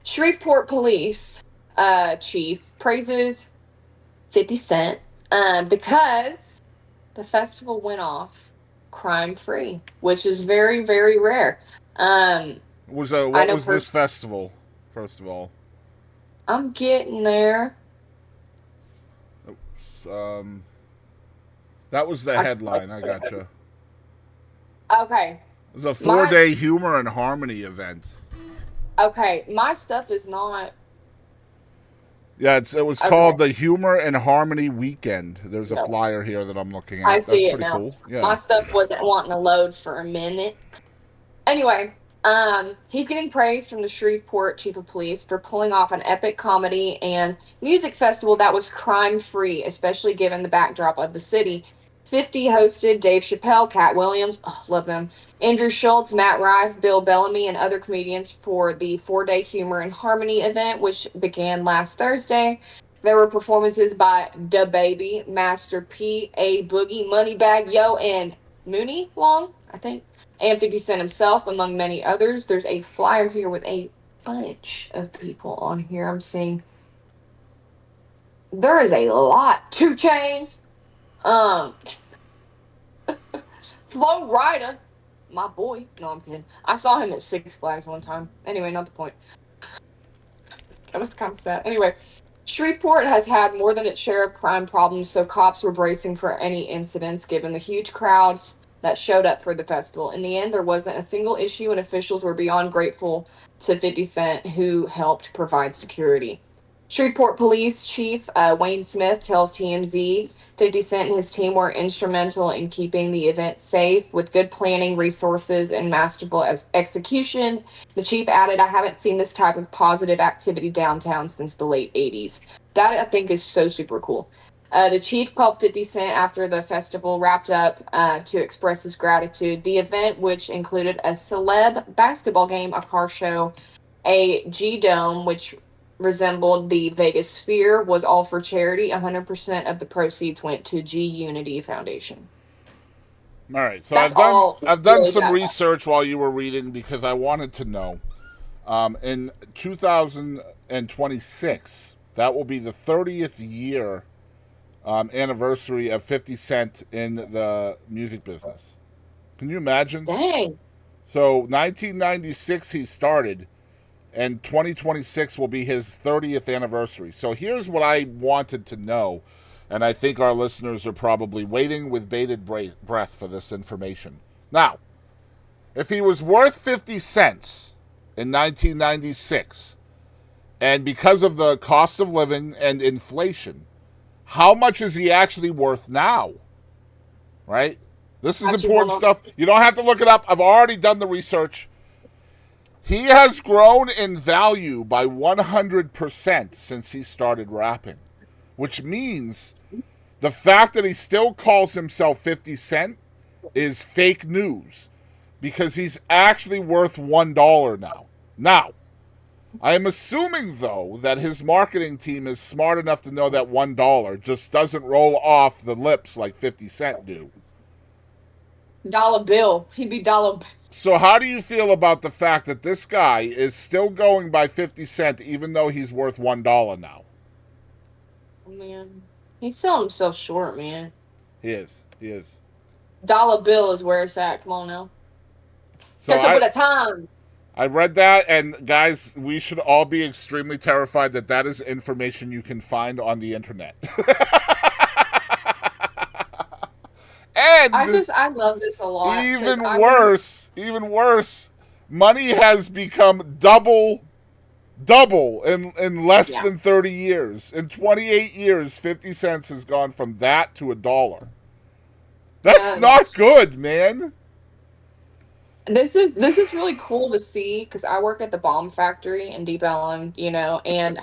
Shreveport Police Chief praises 50 Cent because the festival went off crime-free, which is very, very rare. What was for- this festival? First of all, I'm getting there. oops, that was the headline. I gotcha. Okay. It was a 4-day humor and harmony event. Okay, my stuff is not Yeah, it was called okay. the Humor and Harmony Weekend. There's a No, flyer here that I'm looking I at. That's see it pretty now. cool. Yeah. My stuff wasn't wanting to load for a minute. Anyway, he's getting praise from the Shreveport Chief of Police for pulling off an epic comedy and music festival that was crime free, especially given the backdrop of the city. 50 hosted Dave Chappelle, Cat Williams, oh, love them, Andrew Schultz, Matt Rife, Bill Bellamy, and other comedians for the 4 day Humor and Harmony event, which began last Thursday. There were performances by Da Baby, Master P, A Boogie, Moneybag Yo, and Mooney Long, I think, and 50 Cent himself, among many others. There's a flyer here with a bunch of people on here. I'm seeing there is a lot. 2 Chainz, um, Flo Rida, my boy. No, I'm kidding. I saw him at Six Flags one time. Anyway, not the point. That was kind of sad. Anyway, Shreveport has had more than its share of crime problems, so cops were bracing for any incidents given the huge crowds that showed up for the festival. In the end, there wasn't a single issue, and officials were beyond grateful to 50 Cent, who helped provide security. Shreveport Police Chief Wayne Smith tells TMZ 50 Cent and his team were instrumental in keeping the event safe with good planning, resources, and masterful execution. The chief added, I haven't seen this type of positive activity downtown since the late 80s. That I think is so super cool. The chief called 50 Cent after the festival wrapped up to express his gratitude. The event, which included a celeb basketball game, a car show, a G Dome, which resembled the Vegas Sphere, was all for charity. 100% of the proceeds went to G Unity Foundation. All right. So That's all I've done really some bad. research while you were reading because I wanted to know. In 2026, that will be the 30th year anniversary of 50 Cent in the music business. Can you imagine? Dang. So 1996 he started, and 2026 will be his 30th anniversary. So here's what I wanted to know, and I think our listeners are probably waiting with bated breath for this information. Now, if he was worth 50 cents in 1996, and because of the cost of living and inflation, how much is he actually worth now? Right? This is Actually, important stuff. You don't have to look it up. I've already done the research. He has grown in value by 100% since he started rapping, which means the fact that he still calls himself 50 Cent is fake news because he's actually worth $1 now. Now, I am assuming, though, that his marketing team is smart enough to know that $1 just doesn't roll off the lips like 50 Cent do. dollar bill. He'd be dollar. So how do you feel about the fact that this guy is still going by 50 Cent even though he's worth $1 now? Man, he's selling himself short, man. He is. He is. Dollar bill is where it's at. Come on now. So Catch up with the times. I read that, and guys, we should all be extremely terrified that that is information you can find on the internet. And I love this a lot. even worse, money has become double in less than 30 years. In 28 years, 50 cents has gone from that to $1. That's not good, man. This is really cool to see because I work at the bomb factory in Deep Ellum, and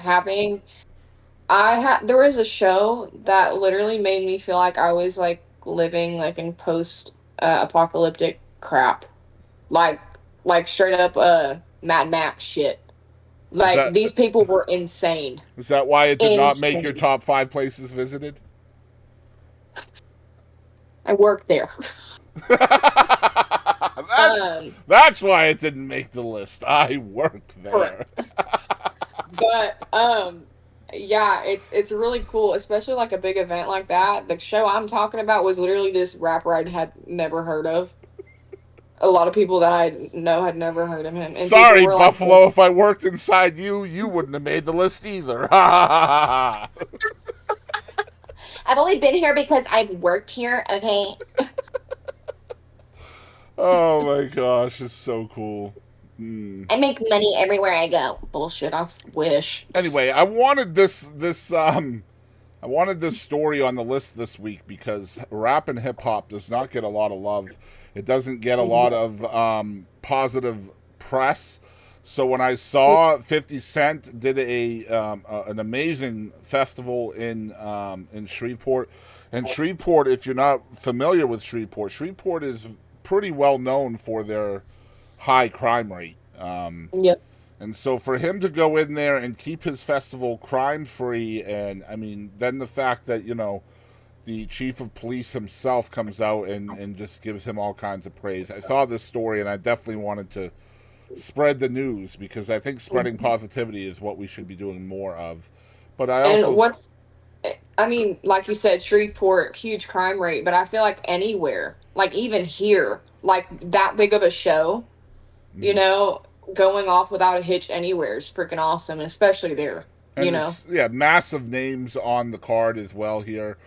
there was a show that literally made me feel like I was like living like in post apocalyptic crap, like straight up Mad Max shit. Like these people were insane. Is that why it did not make your top 5 places visited? I worked there. That's why it didn't make the list. I worked there. But yeah, it's really cool, especially like a big event like that. The show I'm talking about was literally this rapper I had never heard of. A lot of people that I know had never heard of him. And sorry, Buffalo, like, if I worked inside you, you wouldn't have made the list either. I've only been here because I've worked here, okay? Oh my gosh, it's so cool. I make money everywhere I go. Bullshit. I wish. Anyway, I wanted this story on the list this week because rap and hip hop does not get a lot of love. It doesn't get a lot of positive press. So when I saw 50 Cent did an amazing festival in Shreveport, and Shreveport, if you're not familiar with Shreveport is pretty well known for their high crime rate. Yep. And so for him to go in there and keep his festival crime free, and I mean, then the fact that, the chief of police himself comes out and just gives him all kinds of praise. I saw this story and I definitely wanted to spread the news because I think spreading positivity is what we should be doing more of. But I mean, like you said, Shreveport, huge crime rate, but I feel like anywhere, like even here, like that big of a show, going off without a hitch anywhere is freaking awesome, and especially there, Yeah, massive names on the card as well here.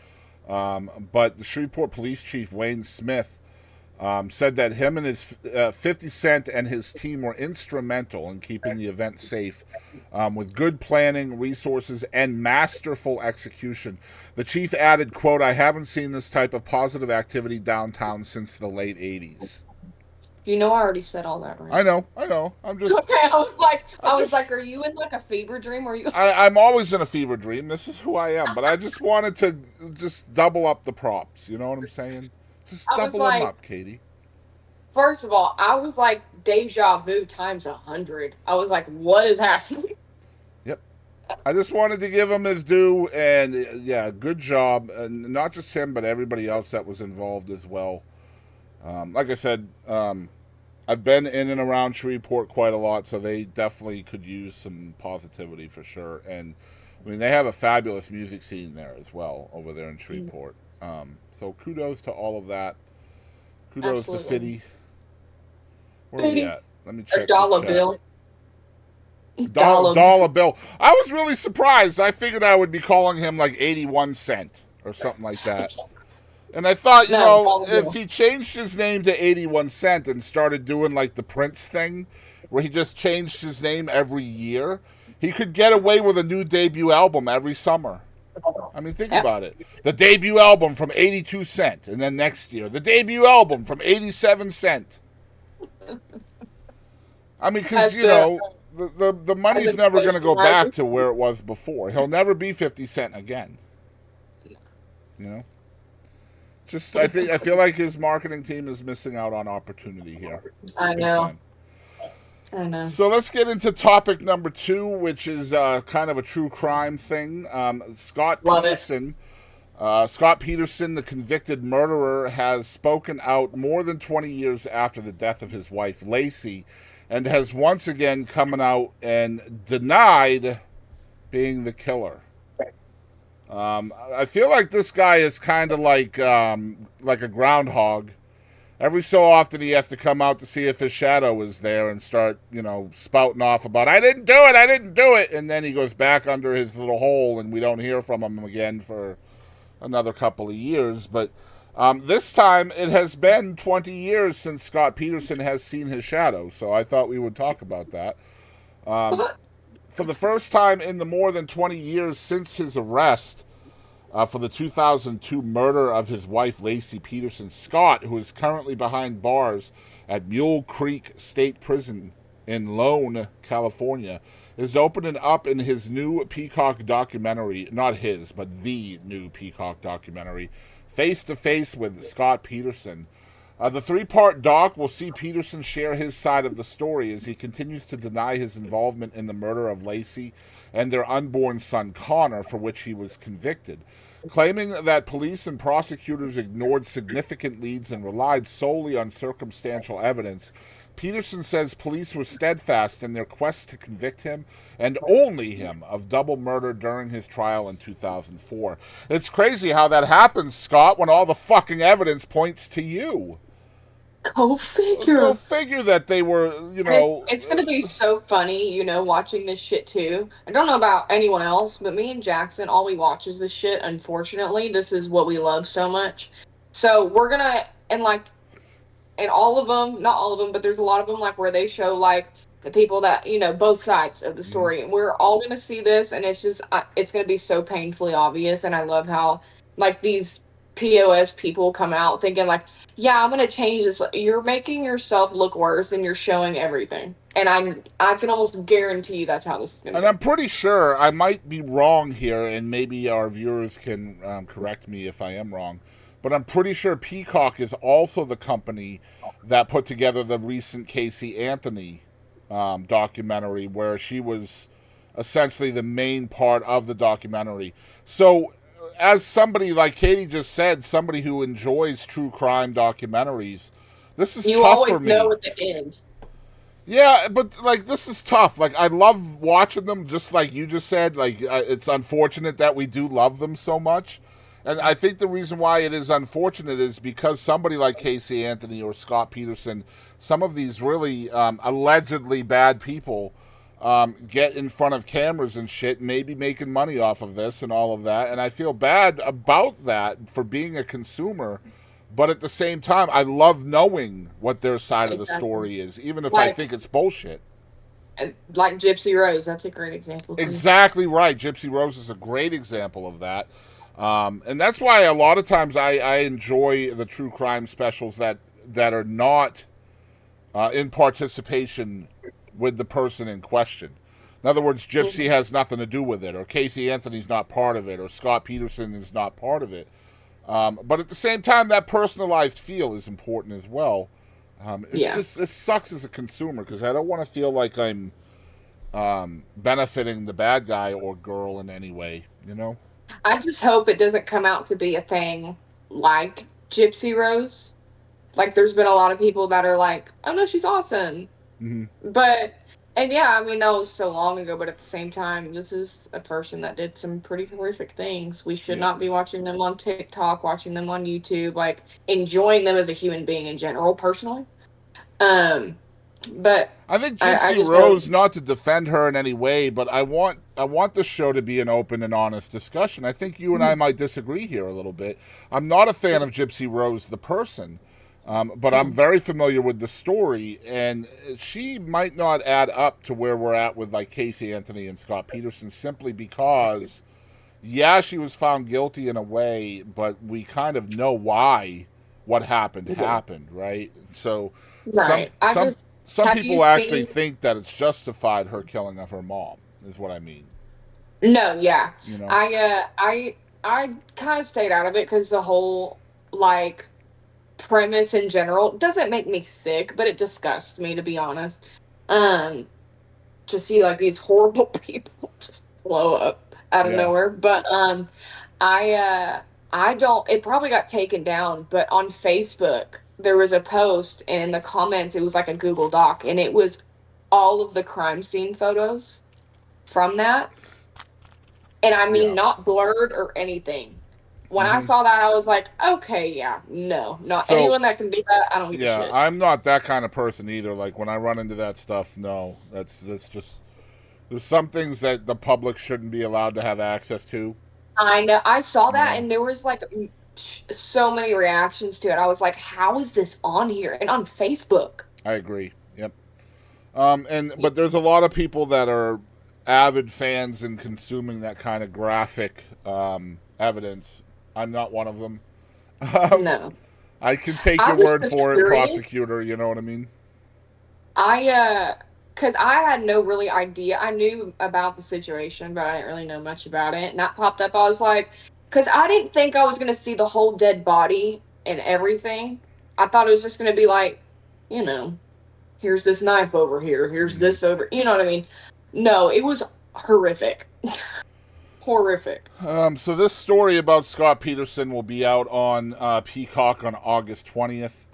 But the Shreveport Police Chief, Wayne Smith, said that him and his 50 Cent and his team were instrumental in keeping the event safe with good planning, resources, and masterful execution. The chief added, quote, "I haven't seen this type of positive activity downtown since the late 80s. I already said all that, right? I know. I'm just okay. I was like, are you in like a fever dream? Or are you? I'm always in a fever dream. This is who I am. But I just wanted to just double up the props. You know what I'm saying? Just double them up, Kadie. First of all, I was like deja vu times 100. I was like, what is happening? Yep. I just wanted to give him his due, and yeah, good job. And not just him, but everybody else that was involved as well. Like I said, I've been in and around Shreveport quite a lot, so they definitely could use some positivity for sure. And I mean, they have a fabulous music scene there as well over there in Shreveport. So kudos to all of that. Kudos to Fiddy. Where are we at? Let me check. Dollar bill. Dollar bill. I was really surprised. I figured I would be calling him like 81 cent or something like that. And I thought, if he changed his name to 81 Cent and started doing like the Prince thing, where he just changed his name every year, he could get away with a new debut album every summer. I mean, think about it. The debut album from 82 Cent, and then next year, the debut album from 87 Cent. I mean, because, the money's never going to go back to where it was before. He'll never be 50 Cent again. Just, I feel like his marketing team is missing out on opportunity here. I know. So let's get into topic number 2, which is kind of a true crime thing. Scott Peterson, the convicted murderer, has spoken out more than 20 years after the death of his wife, Lacey, and has once again come out and denied being the killer. I feel like this guy is kind of like a groundhog. Every so often he has to come out to see if his shadow is there and start, spouting off about, I didn't do it. And then he goes back under his little hole and we don't hear from him again for another couple of years. But this time it has been 20 years since Scott Peterson has seen his shadow. So I thought we would talk about that. For the first time in the more than 20 years since his arrest for the 2002 murder of his wife, Lacey Peterson, Scott, who is currently behind bars at Mule Creek State Prison in Lone, California, is opening up in his new Peacock documentary, not his, but the new Peacock documentary, Face to Face with Scott Peterson. The 3-part doc will see Peterson share his side of the story as he continues to deny his involvement in the murder of Lacey and their unborn son Connor, for which he was convicted. Claiming that police and prosecutors ignored significant leads and relied solely on circumstantial evidence, Peterson says police were steadfast in their quest to convict him, and only him, of double murder during his trial in 2004. It's crazy how that happens, Scott, when all the fucking evidence points to you. Go figure. Go figure that they were, It's going to be so funny, watching this shit too. I don't know about anyone else, but me and Jackson, all we watch is this shit. Unfortunately, this is what we love so much. So we're going to, and like, and all of them, not all of them, but there's a lot of them like where they show like the people that both sides of the Mhm. story. And we're all gonna see this, and it's just it's gonna be so painfully obvious. And I love how like these POS people come out thinking like, yeah, I'm gonna change this. You're making yourself look worse, and you're showing everything. And I can almost guarantee you that's how this is gonna And go. I'm pretty sure, I might be wrong here, and maybe our viewers can correct me if I am wrong, but I'm pretty sure Peacock is also the company that put together the recent Casey Anthony documentary, where she was essentially the main part of the documentary. So, as somebody like Katie just said, somebody who enjoys true crime documentaries, this is You tough for always know me. at the end. Yeah, but like this is tough. Like I love watching them, just like you just said. Like it's unfortunate that we do love them so much, and I think the reason why it is unfortunate is because somebody like Casey Anthony or Scott Peterson, some of these really allegedly bad people, get in front of cameras and shit, maybe making money off of this and all of that. And I feel bad about that for being a consumer. But at the same time, I love knowing what their side of the Exactly. story is, even if I Like think it's bullshit. like Gypsy Rose, that's a great example too. Exactly right. Gypsy Rose is a great example of that. And that's why a lot of times I enjoy the true crime specials that are not in participation with the person in question. In other words, Gypsy Mhm. has nothing to do with it, or Casey Anthony's not part of it, or Scott Peterson is not part of it. But at the same time, that personalized feel is important as well. It's Yeah. just it sucks as a consumer because I don't want to feel like I'm benefiting the bad guy or girl in any way. You know? I just hope it doesn't come out to be a thing like Gypsy Rose. Like there's been a lot of people that are like, "Oh no, she's awesome." Mm-hmm. But and yeah, I mean that was so long ago, but at the same time, this is a person that did some pretty horrific things. We should Yeah. not be watching them on TikTok, watching them on YouTube, like enjoying them as a human being in general, personally. Um, but I think I Gypsy just hope. Rose, not to defend her in any way, but I want the show to be an open and honest discussion. I think you and I might disagree here a little bit. I'm not a fan of Gypsy Rose the person, but I'm Mm, very familiar with the story, and she might not add up to where we're at with like Casey Anthony and Scott Peterson simply because, yeah, she was found guilty in a way, but we kind of know why what happened yeah. happened, right? So some Right. some some Have you people actually seen? think that it's justified her killing of her mom, is what I mean. No, yeah. You know? I kind of stayed out of it because the whole like premise in general doesn't make me sick, but it disgusts me to be honest. Um, to see like these horrible people just blow up out of Yeah. nowhere. But I uh I don't it probably got taken down, but on Facebook there was a post and in the comments it was like a Google Doc and it was all of the crime scene photos from that. And I mean Yeah. not blurred or anything. When I Hmm. saw that I was like, okay, yeah, no, not So anyone that can do that, I don't give a yeah, shit. I'm not that kind of person either. Like when I run into that stuff, no, that's just there's some things that the public shouldn't be allowed to have access to. I know. I saw You that, know? and there was like so many reactions to it. I was like, "How is this on here?" And on Facebook. I agree. Yep. And but there's a lot of people that are avid fans and consuming that kind of graphic evidence. I'm not one of them. Um, No, I can take I your was word just for it, curious. prosecutor. You know what I mean? I Because I had no really idea. I knew about the situation, but I didn't really know much about it. And that popped up. I was like, because I didn't think I was gonna see the whole dead body and everything. I thought it was just gonna be like, you know, here's this knife over here, here's Mm-hmm. this over. You know what I mean? No, it was horrific. Horrific. So this story about Scott Peterson will be out on Peacock on August 20th.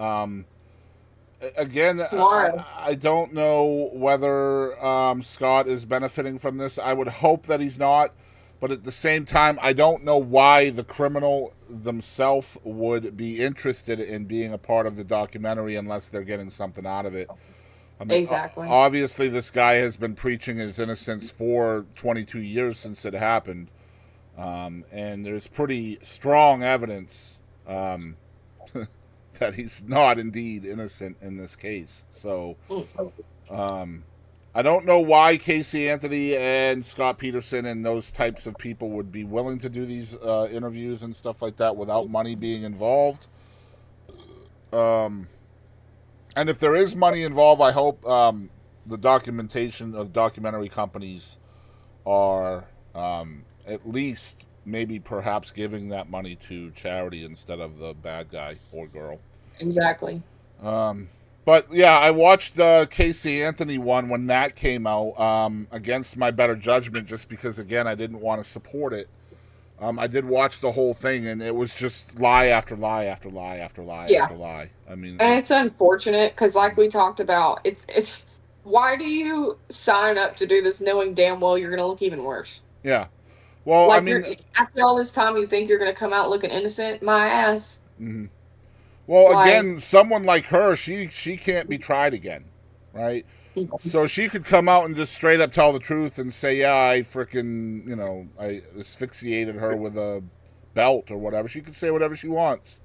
Again, Tomorrow. I don't know whether Scott is benefiting from this. I would hope that he's not, but at the same time, I don't know why the criminal themselves would be interested in being a part of the documentary unless they're getting something out of it. I mean, Exactly. obviously, this guy has been preaching his innocence for 22 years since it happened, and there's pretty strong evidence that he's not indeed innocent in this case. So, um, I don't know why Casey Anthony and Scott Peterson and those types of people would be willing to do these interviews and stuff like that without money being involved. Um, and if there is money involved, I hope the documentation of documentary companies are at least maybe perhaps giving that money to charity instead of the bad guy or girl. Exactly. But yeah, I watched the Casey Anthony one when that came out against my better judgment, just because again I didn't want to support it. I did watch the whole thing, and it was just lie after lie after lie after lie Yeah. after lie. I mean, And it's unfortunate because, like we talked about, it's why do you sign up to do this knowing damn well you're gonna look even worse? yeah. Well, Like I mean, after all this time, you think you're gonna come out looking innocent? My ass. mhm. Well, Like, again, someone like her, she can't be tried again, right? So she could come out and just straight up tell the truth and say, yeah, I freaking, I asphyxiated her with a belt or whatever. She could say whatever she wants,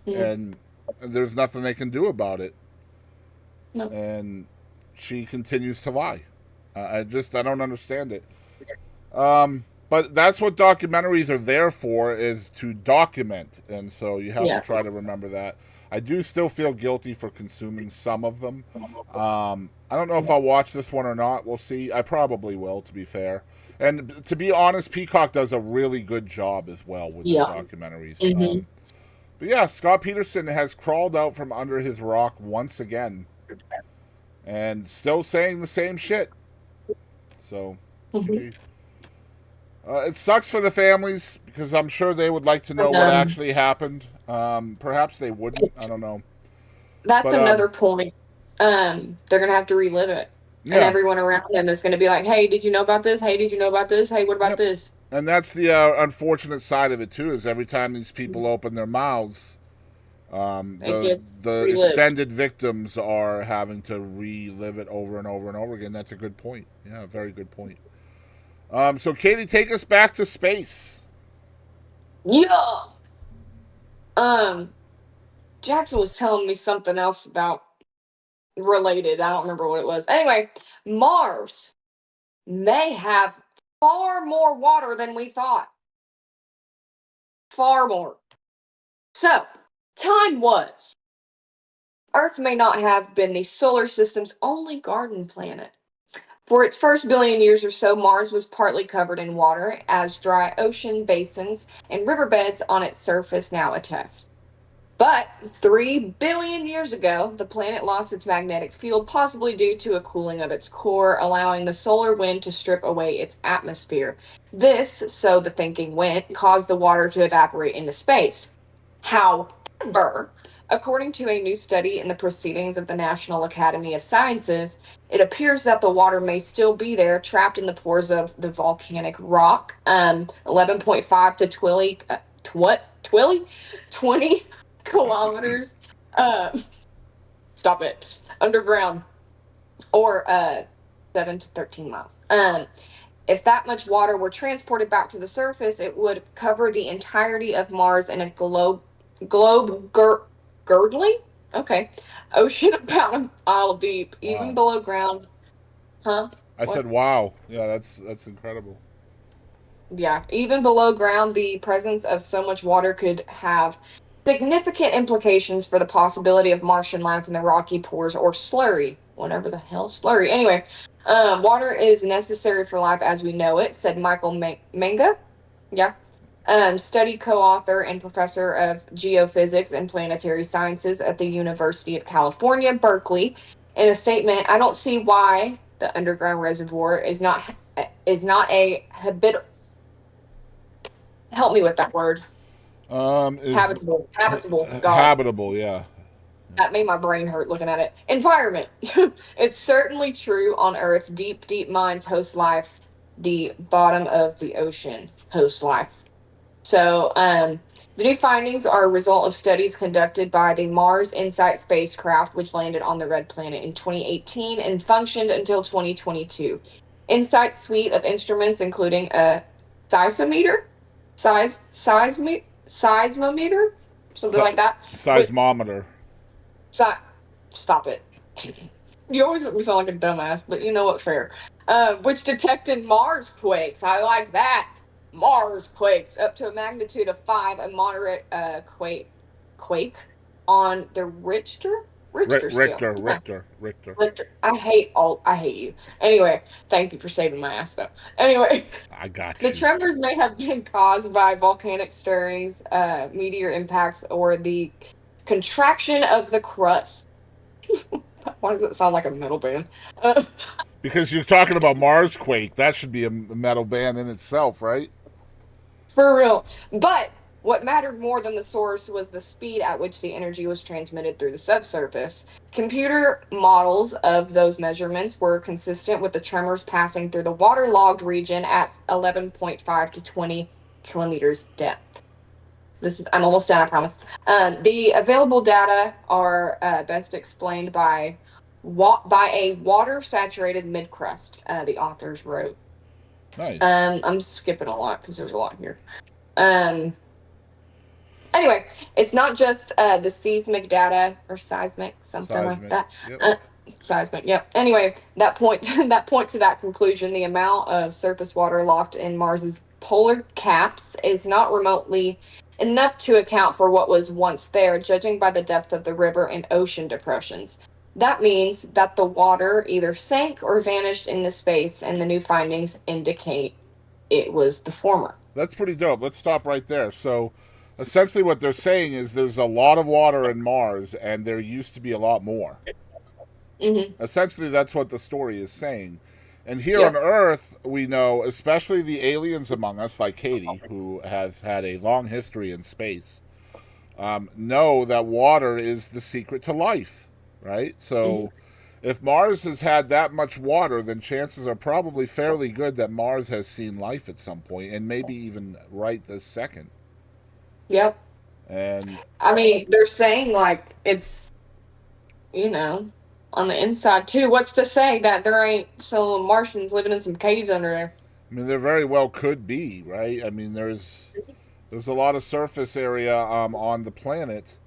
and there's nothing they can do about it. No. And she continues to lie. I don't understand it. But that's what documentaries are there for, is to document. And so you have to try to remember that. I do still feel guilty for consuming some of them. I don't know if I'll watch this one or not. We'll see. I probably will, to be fair. And to be honest, Peacock does a really good job as well with their documentaries. Mm-hmm. But yeah, Scott Peterson has crawled out from under his rock once again. And still saying the same shit. So, it sucks for the families, because I'm sure they would like to know what actually happened. Perhaps they wouldn't. I don't know. That's another point. They're gonna have to relive it, and everyone around them is gonna be like, "Hey, did you know about this? Hey, did you know about this? Hey, what about this?" And that's the unfortunate side of it too. Is every time these people open their mouths, the extended victims are having to relive it over and over and over again. That's a good point. Yeah, very good point. So Katie, take us back to space. Yeah. Jackson was telling me something else about related. I don't remember what it was. Anyway, Mars may have far more water than we thought. Far more. So, time was. Earth may not have been the solar system's only garden planet. For its first billion years or so, Mars was partly covered in water, as dry ocean basins and riverbeds on its surface now attest. But 3 billion years ago, the planet lost its magnetic field, possibly due to a cooling of its core, allowing the solar wind to strip away its atmosphere. This, so the thinking went, caused the water to evaporate into space. However, according to a new study in the Proceedings of the National Academy of Sciences, it appears that the water may still be there, trapped in the pores of the volcanic rock. 11.5 to 20 kilometers. Stop it. Underground, or 7 to 13 miles. If that much water were transported back to the surface, it would cover the entirety of Mars in a girdling ocean about a mile deep, even below ground. I said, wow. Yeah, that's incredible. Yeah, even below ground, the presence of so much water could have significant implications for the possibility of Martian life in the rocky pores or slurry. Whatever the hell slurry. Anyway, water is necessary for life as we know it, said Michael Manga. Yeah. Study co-author and professor of geophysics and planetary sciences at the University of California, Berkeley. In a statement, I don't see why the underground reservoir is not a habitable. Help me with that word. Habitable. God. Habitable, yeah. That made my brain hurt looking at it. Environment. It's certainly true on Earth. Deep, deep mines host life. The bottom of the ocean hosts life. So, the new findings are a result of studies conducted by the Mars Insight spacecraft, which landed on the Red Planet in 2018 and functioned until 2022. Insight's suite of instruments, including a seismometer, seismometer, something like that. Seismometer. So, stop it. You always make me sound like a dumbass, but you know what? Fair. Which detected Mars quakes. I like that. Mars quakes up to a magnitude of 5, a moderate quake on the Richter scale. Yeah. Richter. I hate you. Anyway, thank you for saving my ass though. Anyway, I got the you. tremors may have been caused by volcanic stirrings, meteor impacts, or the contraction of the crust. Why does it sound like a metal band? Because you're talking about Marsquake. That should be a metal band in itself, right? For real. But what mattered more than the source was the speed at which the energy was transmitted through the subsurface. Computer models of those measurements were consistent with the tremors passing through the waterlogged region at 11.5 to 20 kilometers depth. I'm almost done, I promise. The available data are best explained by a water-saturated mid-crust, the authors wrote. Nice. I'm skipping a lot because there's a lot here. Anyway, it's not just the seismic data or seismic, something like that. Yep. Seismic, yep. Anyway, that point to that conclusion, the amount of surface water locked in Mars's polar caps is not remotely enough to account for what was once there, judging by the depth of the river and ocean depressions. That means that the water either sank or vanished into space, and the new findings indicate it was the former. That's pretty dope. Let's stop right there. So, essentially, what they're saying is there's a lot of water in Mars, and there used to be a lot more. Mm-hmm. Essentially, that's what the story is saying. And here on Earth, we know, especially the aliens among us, like Kadie, who has had a long history in space, know that water is the secret to life, right? So if Mars has had that much water, then chances are probably fairly good that Mars has seen life at some point, and maybe even right this second. Yep. And I mean, they're saying like it's, on the inside too. What's to say that there ain't some Martians living in some caves under there? I mean, there very well could be, right? I mean, there's a lot of surface area on the planet.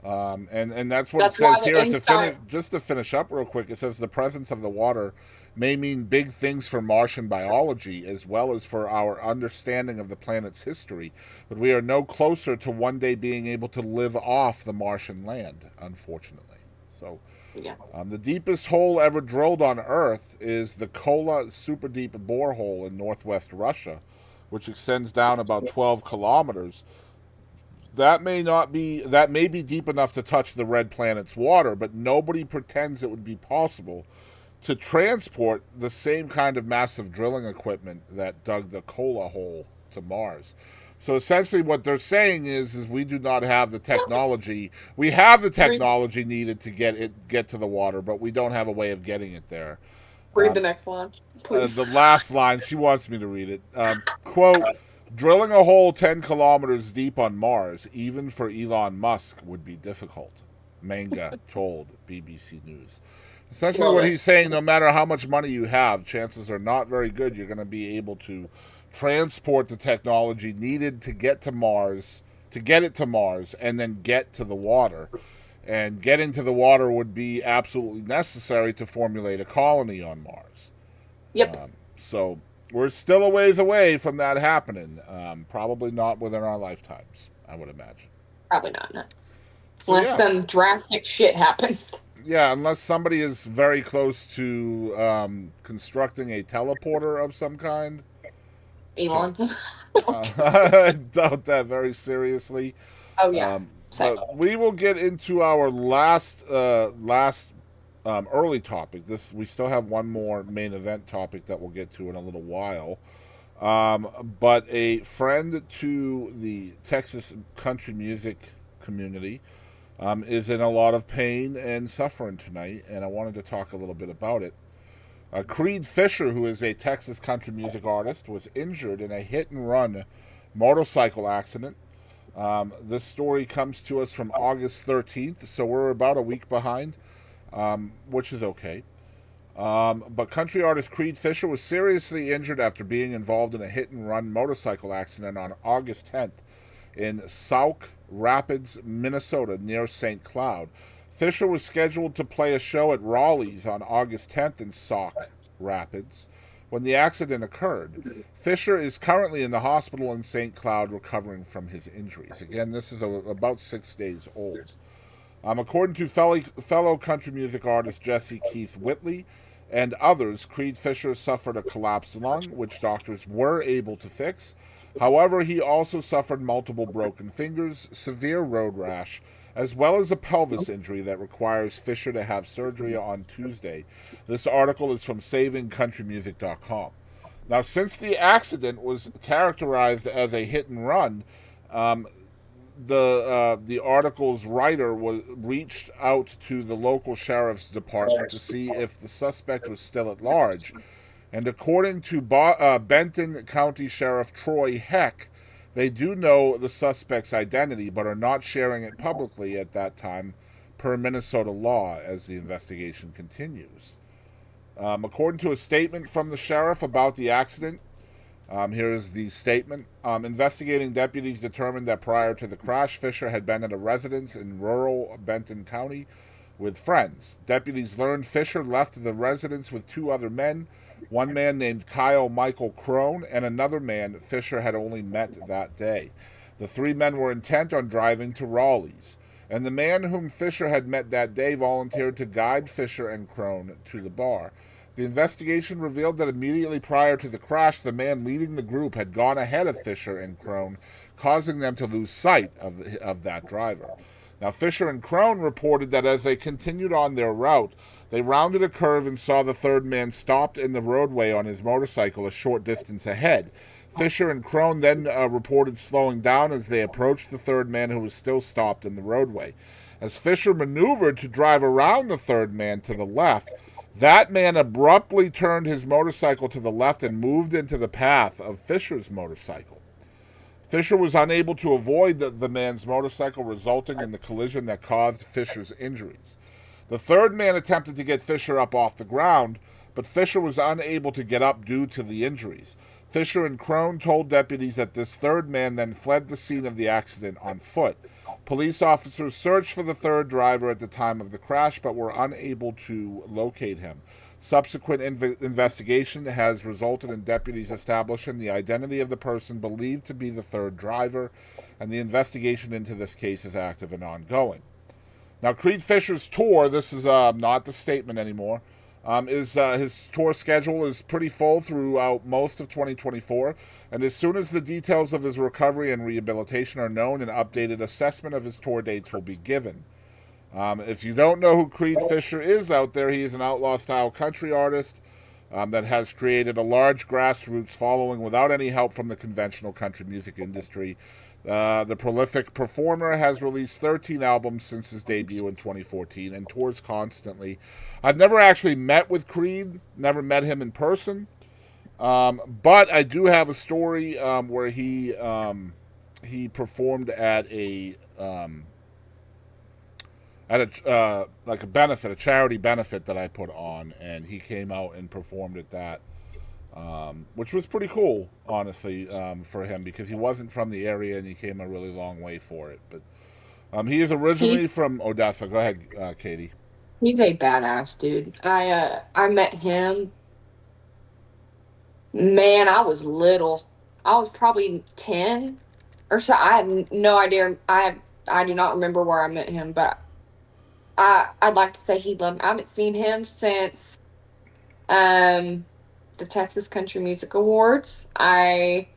And that's what it says here. To finish up real quick, it says the presence of the water may mean big things for Martian biology as well as for our understanding of the planet's history. But we are no closer to one day being able to live off the Martian land, unfortunately. So, the deepest hole ever drilled on Earth is the Kola super deep borehole in northwest Russia, which extends down about 12 kilometers. That may be deep enough to touch the red planet's water, but nobody pretends it would be possible to transport the same kind of massive drilling equipment that dug the Kola hole to Mars. So essentially what they're saying is we do not have the technology. We have the technology needed to get to the water, but we don't have a way of getting it there. Read the next line, please. The last line, she wants me to read it. Quote, drilling a hole 10 kilometers deep on Mars, even for Elon Musk, would be difficult, Manga told BBC News. Essentially what he's saying, no matter how much money you have, chances are not very good you're going to be able to transport the technology needed to get to Mars, and then get to the water. And getting to the water would be absolutely necessary to formulate a colony on Mars. Yep. So we're still a ways away from that happening. Probably not within our lifetimes, I would imagine. Probably not, no. So, unless some drastic shit happens. Yeah, unless somebody is very close to constructing a teleporter of some kind. Elon. I doubt that very seriously. Oh, yeah. But we will get into our last early topic. We still have one more main event topic that we'll get to in a little while. But a friend to the Texas country music community is in a lot of pain and suffering tonight, and I wanted to talk a little bit about it. Creed Fisher, who is a Texas country music artist, was injured in a hit-and-run motorcycle accident. This story comes to us from August 13th, so we're about a week behind, which is okay. But country artist Creed Fisher was seriously injured after being involved in a hit-and-run motorcycle accident on August 10th in Sauk Rapids, Minnesota, near St. Cloud. Fisher was scheduled to play a show at Raleigh's on August 10th in Sauk Rapids when the accident occurred. Fisher is currently in the hospital in St. Cloud recovering from his injuries. Again, this is about 6 days old. According to fellow country music artist Jesse Keith Whitley and others, Creed Fisher suffered a collapsed lung, which doctors were able to fix. However, he also suffered multiple broken fingers, severe road rash, as well as a pelvis injury that requires Fisher to have surgery on Tuesday. This article is from SavingCountryMusic.com. Now, since the accident was characterized as a hit and run, the article's writer reached out to the local sheriff's department to see if the suspect was still at large. And according to Benton County Sheriff Troy Heck, they do know the suspect's identity but are not sharing it publicly at that time per Minnesota law as the investigation continues. According to a statement from the sheriff about the accident, here's the statement. Investigating deputies determined that prior to the crash, Fisher had been at a residence in rural Benton County with friends. Deputies learned Fisher left the residence with 2 other men, one man named Kyle Michael Crone, and another man Fisher had only met that day. The 3 men were intent on driving to Raleigh's, and the man whom Fisher had met that day volunteered to guide Fisher and Crone to the bar. The investigation revealed that immediately prior to the crash, the man leading the group had gone ahead of Fisher and Crone, causing them to lose sight of that driver. Now, Fisher and Crone reported that as they continued on their route, they rounded a curve and saw the third man stopped in the roadway on his motorcycle a short distance ahead. Fisher and Crone then reported slowing down as they approached the third man who was still stopped in the roadway. As Fisher maneuvered to drive around the third man to the left, that man abruptly turned his motorcycle to the left and moved into the path of Fisher's motorcycle. Fisher was unable to avoid the man's motorcycle, resulting in the collision that caused Fisher's injuries. The third man attempted to get Fisher up off the ground, but Fisher was unable to get up due to the injuries. Fisher and Crone told deputies that this third man then fled the scene of the accident on foot. Police officers searched for the third driver at the time of the crash, but were unable to locate him. Subsequent investigation has resulted in deputies establishing the identity of the person believed to be the third driver, and the investigation into this case is active and ongoing. Now, Creed Fisher's tour, this is not the statement anymore, his tour schedule is pretty full throughout most of 2024, and as soon as the details of his recovery and rehabilitation are known, an updated assessment of his tour dates will be given. If you don't know who Creed Fisher is out there, he is an outlaw-style country artist that has created a large grassroots following without any help from the conventional country music industry. The prolific performer has released 13 albums since his debut in 2014 and tours constantly. I've never actually met with Creed, never met him in person, but I do have a story where he performed at a like a benefit, a charity benefit that I put on, and he came out and performed at that. Which was pretty cool, honestly, for him, because he wasn't from the area and he came a really long way for it. But he is originally from Odessa. Go ahead, Katie. He's a badass dude. I met him. Man, I was little. I was probably 10 or so. I have no idea. I do not remember where I met him, but I'd like to say he loved me. I haven't seen him since the Texas Country Music Awards. That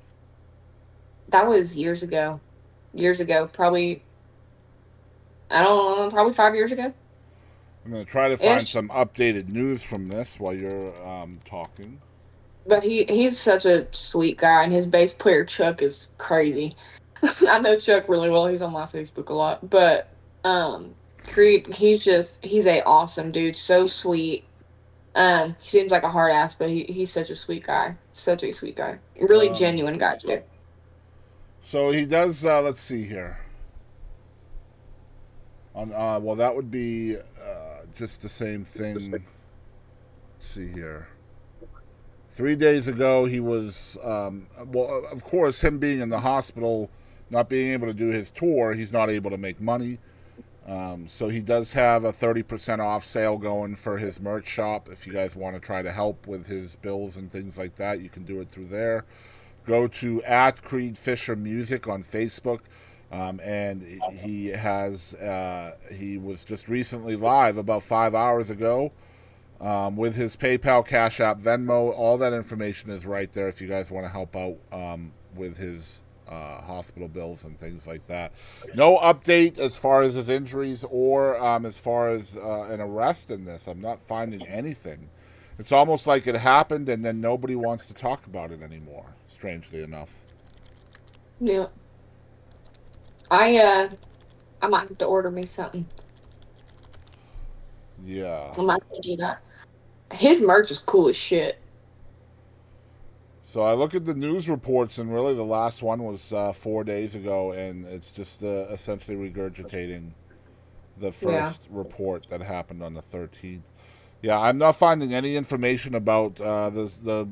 was years ago. Probably, I don't know, probably 5 years ago. I'm going to try to find some updated news from this while you're talking. But he's such a sweet guy, and his bass player Chuck is crazy. I know Chuck really well. He's on my Facebook a lot. But Creed, he's a awesome dude. So sweet. He seems like a hard ass, but he's such a sweet guy. Such a sweet guy. Really genuine guy, too. So he does, let's see here. Well, that would be just the same thing. Let's see here. 3 days ago, he was, well, of course, him being in the hospital not being able to do his tour, he's not able to make money. So he does have a 30% off sale going for his merch shop. If you guys want to try to help with his bills and things like that, you can do it through there. Go to @CreedFisherMusic on Facebook. And he was just recently live about 5 hours ago with his PayPal, Cash App, Venmo. All that information is right there if you guys want to help out with his hospital bills and things like that. No update as far as his injuries or as far as an arrest in this. I'm not finding anything. It's almost like it happened and then nobody wants to talk about it anymore, strangely enough. Yeah. I might have to order me something. Yeah. I might have to do that. His merch is cool as shit. So I look at the news reports, and really the last one was 4 days ago, and it's just essentially regurgitating the first report that happened on the 13th. Yeah, I'm not finding any information about the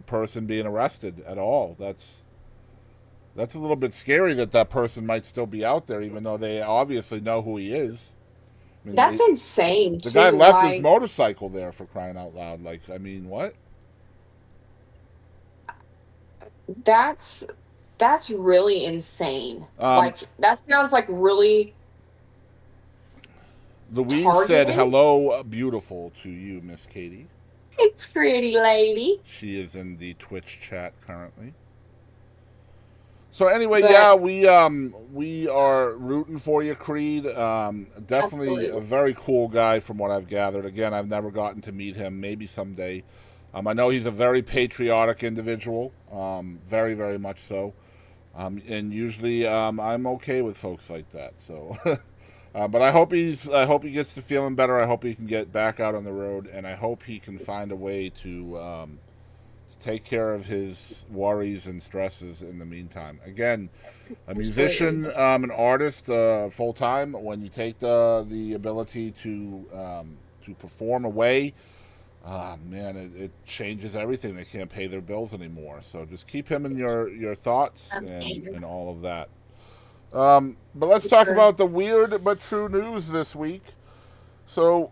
person being arrested at all. That's a little bit scary that person might still be out there, even though they obviously know who he is. I mean, That's insane. The guy left his motorcycle there, for crying out loud. Like, I mean, what? That's really insane. Like, that sounds like really Louise targeted. Said hello, beautiful, to you, Miss Kadie. It's pretty lady. She is in the Twitch chat currently. So anyway, yeah, we are rooting for you, Creed. Definitely absolutely. A very cool guy from what I've gathered. Again, I've never gotten to meet him. Maybe someday. I know he's a very patriotic individual. Very, very much so. And usually I'm okay with folks like that. So, but I hope he gets to feeling better. I hope he can get back out on the road, and I hope he can find a way to take care of his worries and stresses in the meantime. Again, a musician, an artist, full time. When you take the ability to perform away, man, it changes everything. They can't pay their bills anymore. So just keep him in your thoughts and all of that. But let's talk about the weird but true news this week. So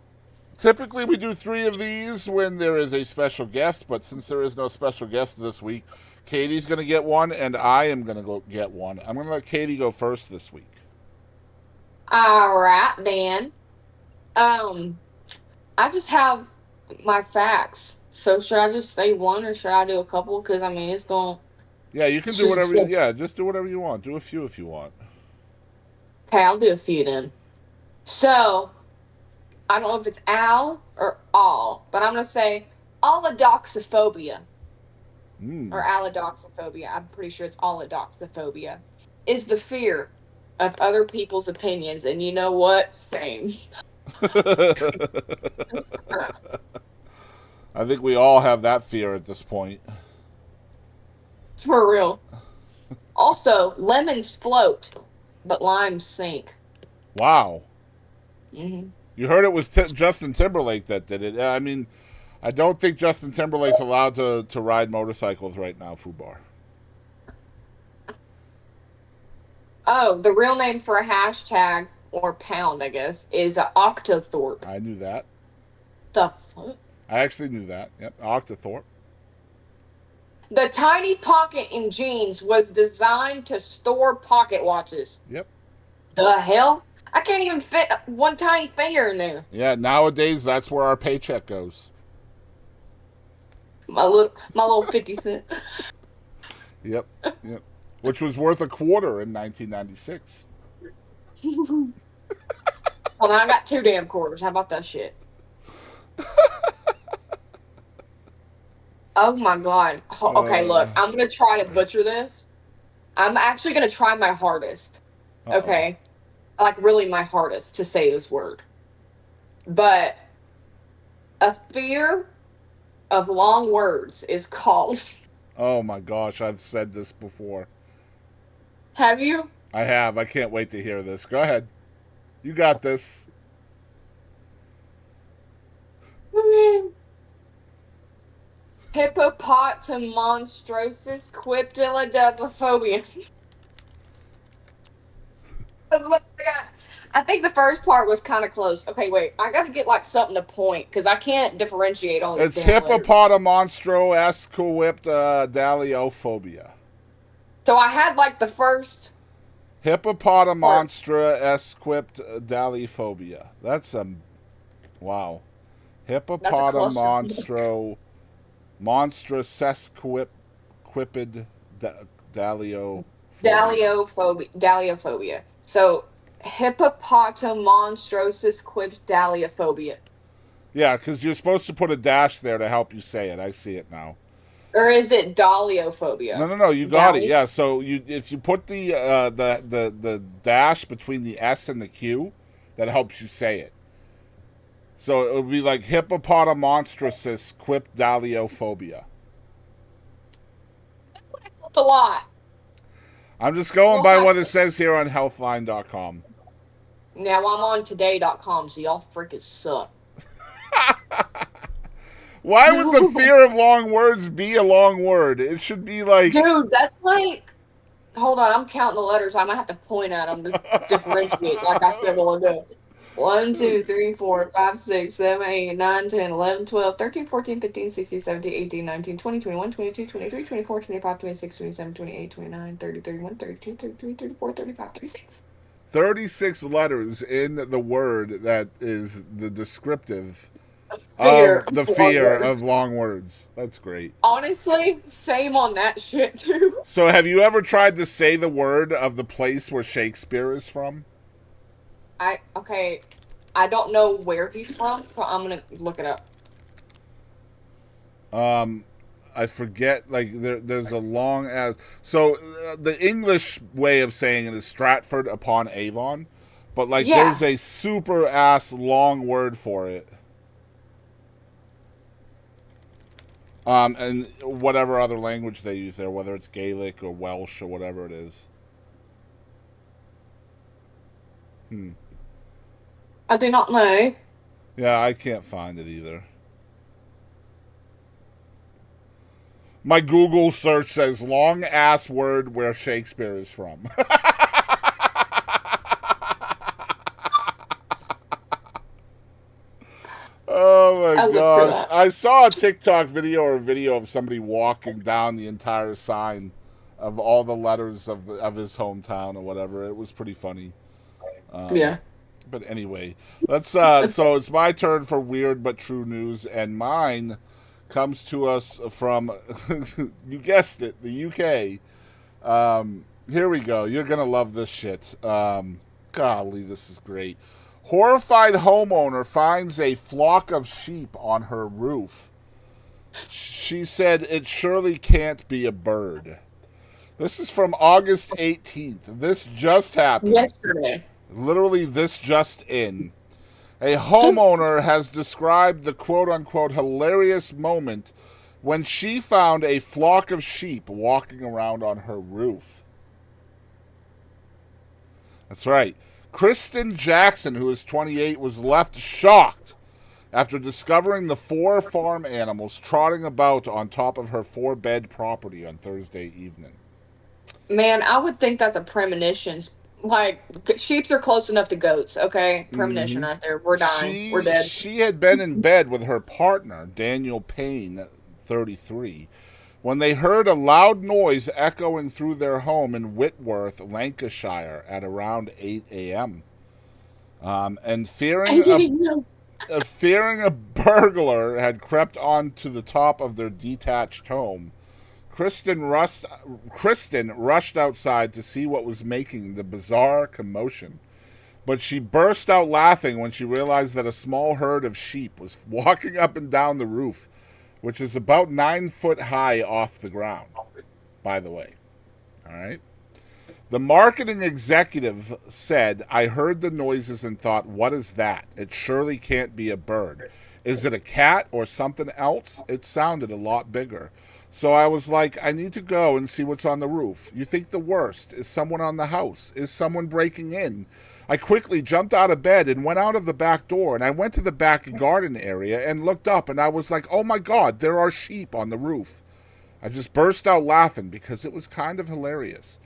typically we do 3 of these when there is a special guest, but since there is no special guest this week, Katie's going to get one and I am going to go get one. I'm going to let Kadie go first this week. All right, Dan. I just have my facts. So should I just say one or should I do a couple? Because, I mean, it's going... Yeah, you can do whatever... just do whatever you want. Do a few if you want. Okay, I'll do a few then. So, I don't know if it's al or all, but I'm going to say allodoxophobia. Or allodoxophobia. I'm pretty sure it's allodoxophobia. Is the fear of other people's opinions. And you know what? Same. I think we all have that fear at this point. For real. Also, lemons float, but limes sink. Wow. Mm-hmm. You heard it was Justin Timberlake that did it. I mean, I don't think Justin Timberlake's allowed to ride motorcycles right now, Fubar. Oh, the real name for a hashtag, or pound, I guess, is Octothorpe. I knew that. The fuck? I actually knew that. Yep, Octothorpe. The tiny pocket in jeans was designed to store pocket watches. Yep. The hell? I can't even fit one tiny finger in there. Yeah, nowadays that's where our paycheck goes. My little 50 cent. Yep. Which was worth a quarter in 1996. Well, now I got 2 damn quarters. How about that shit? Oh my god. Okay, look. I'm going to try to butcher this. I'm actually going to try my hardest. Okay? Like, really my hardest to say this word. But a fear of long words is called... Oh my gosh, I've said this before. Have you? I have. I can't wait to hear this. Go ahead. You got this. Hippopotamonstrosis quiptilodophobia. I think the first part was kind of close. Okay, wait. I got to get like something to point because I can't differentiate all these It's damn letters. hippopotamonstro esquipt daliophobia. So I had like the first. Hippopotamonstra esquipt daliophobia. That's a wow. That's a cluster. Hippopotamonstro monstrosesquipid daliophobia. Daliophobia. So hippopotamonstrosis quips daliophobia. Yeah, because you're supposed to put a dash there to help you say it. I see it now. Or is it daliophobia? No. You got it. Yeah. So if you put the dash between the S and the Q, that helps you say it. So it would be like hippopotamonstrosis quip daliophobia. A lot. I'm just going by what it says here on healthline.com. Now I'm on today.com, so y'all freaking suck. Why would the fear of long words be a long word? It should be like... Dude, that's like... Hold on, I'm counting the letters. I might have to point at them to differentiate, like I said a while ago. 1, 2, 3, 4, 5, 6, 7, 8, 9, 10, 11, 12, 13, 14, 15, 16, 17, 18, 19, 20, 21, 22, 23, 24, 25, 26, 27, 28, 29, 30, 31, 32, 33, 34, 35, 36. 36 letters in the word that is the descriptive Fear of the fear of long words. That's great. Honestly, same on that shit too. So have you ever tried to say the word of the place where Shakespeare is from? Okay, I don't know where he's from, so I'm gonna look it up. I forget, like, there's a long as... So, the English way of saying it is Stratford upon Avon. But, like, there's a super-ass long word for it. And whatever other language they use there, whether it's Gaelic or Welsh or whatever it is. I do not know. Yeah, I can't find it either. My Google search says long ass word where Shakespeare is from. Oh my gosh. I saw a TikTok video or a video of somebody walking down the entire sign of all the letters of his hometown or whatever. It was pretty funny. Yeah. But anyway, let's so it's my turn for weird but true news, and mine comes to us from you guessed it, the UK. Here we go. You're gonna love this shit. Golly, this is great. Horrified homeowner finds a flock of sheep on her roof. She said it surely can't be a bird. This is from August 18th. This just happened. Yesterday. Literally, this just in. A homeowner has described the quote-unquote hilarious moment when she found a flock of sheep walking around on her roof. That's right. Kristen Jackson, who is 28, was left shocked after discovering the 4 farm animals trotting about on top of her 4-bed property on Thursday evening. Man, I would think that's a premonition. Like, sheep are close enough to goats, okay? Premonition right there. We're dying. We're dead. She had been in bed with her partner, Daniel Payne, 33, when they heard a loud noise echoing through their home in Whitworth, Lancashire, at around 8 a.m. And fearing a burglar had crept onto the top of their detached home, Kristen rushed outside to see what was making the bizarre commotion. But she burst out laughing when she realized that a small herd of sheep was walking up and down the roof, which is about 9 foot high off the ground, by the way. All right? The marketing executive said, "I heard the noises and thought, what is that? It surely can't be a bird. Is it a cat or something else? It sounded a lot bigger. So I was like, I need to go and see what's on the roof. You think the worst. Is someone on the house? Is someone breaking in? I quickly jumped out of bed and went out of the back door, and I went to the back garden area and looked up, and I was like, oh my God, there are sheep on the roof." I just burst out laughing because it was kind of hilarious.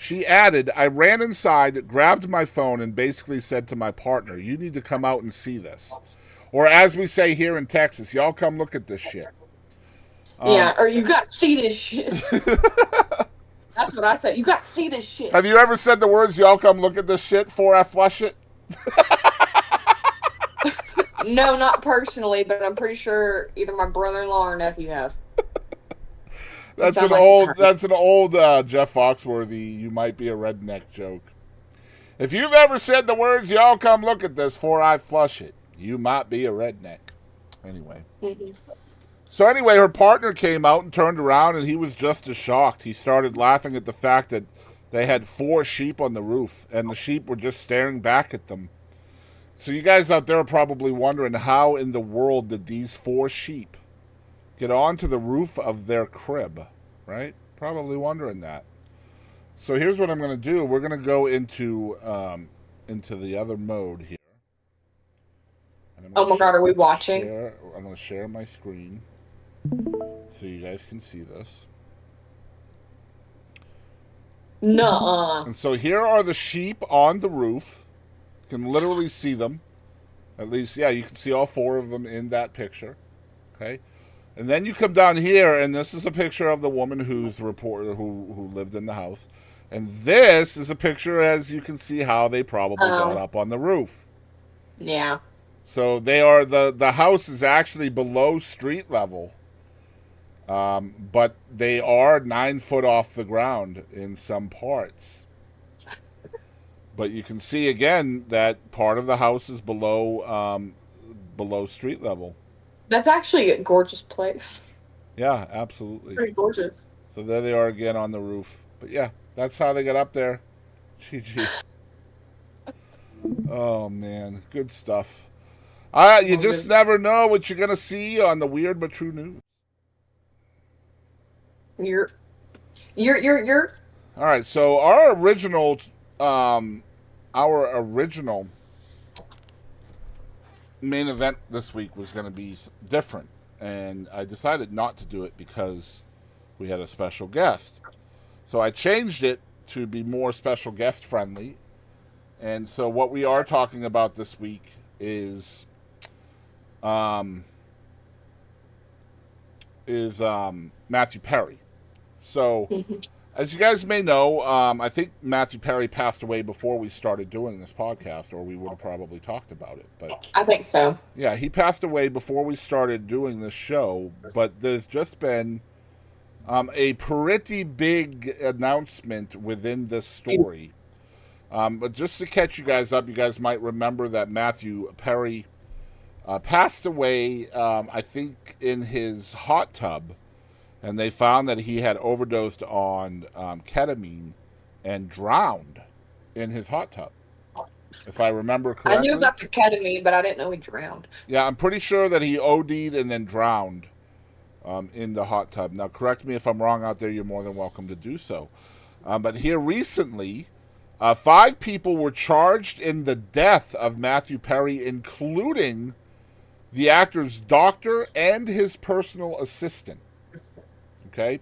She added, I ran inside, grabbed my phone, and basically said to my partner, you need to come out and see this. Or as we say here in Texas, y'all come look at this shit. Yeah, or you got to see this shit. That's what I said. You got to see this shit. Have you ever said the words, y'all come look at this shit before I flush it? No, not personally, but I'm pretty sure either my brother-in-law or nephew have. That's an old Jeff Foxworthy, you might be a redneck joke. If you've ever said the words, y'all come look at this before I flush it, you might be a redneck. Anyway. Mm-hmm. So anyway, her partner came out and turned around, and he was just as shocked. He started laughing at the fact that they had 4 sheep on the roof, and the sheep were just staring back at them. So you guys out there are probably wondering, how in the world did these 4 sheep get onto the roof of their crib, right? Probably wondering that. So here's what I'm going to do. We're going to go into the other mode here. Oh my God, are we watching? I'm going to share my screen so you guys can see this. Nuh-uh. And so here are the sheep on the roof. You can literally see them. At least, yeah, you can see all 4 of them in that picture. Okay? And then you come down here, and this is a picture of the woman who lived in the house. And this is a picture, as you can see, how they probably got up on the roof. Yeah. So they are the house is actually below street level, but they are 9 foot off the ground in some parts. But you can see again that part of the house is below street level. That's actually a gorgeous place. Yeah, absolutely. Pretty gorgeous. So there they are again on the roof. But yeah, that's how they got up there. GG. Oh man, good stuff. You just never know what you're gonna see on the Weird But True News. You're. All right, so our original main event this week was going to be different, and I decided not to do it because we had a special guest. So I changed it to be more special guest friendly. And so what we are talking about this week is Mathew Perry. So as you guys may know, I think Mathew Perry passed away before we started doing this podcast, or we would have probably talked about it. But I think so. Yeah, he passed away before we started doing this show, but there's just been a pretty big announcement within this story. But just to catch you guys up, you guys might remember that Mathew Perry passed away, I think, in his hot tub. And they found that he had overdosed on ketamine and drowned in his hot tub, if I remember correctly. I knew about the ketamine, but I didn't know he drowned. Yeah, I'm pretty sure that he OD'd and then drowned in the hot tub. Now, correct me if I'm wrong out there. You're more than welcome to do so. But here recently, 5 people were charged in the death of Mathew Perry, including the actor's doctor and his personal assistant. Okay,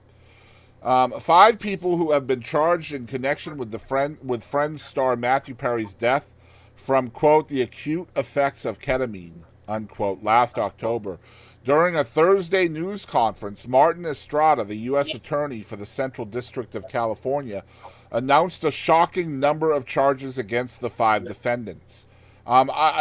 5 people who have been charged in connection with Friends star Mathew Perry's death from, quote, the acute effects of ketamine, unquote, last October. During a Thursday news conference, Martin Estrada, the U.S. Attorney for the Central District of California, announced a shocking number of charges against the 5 defendants.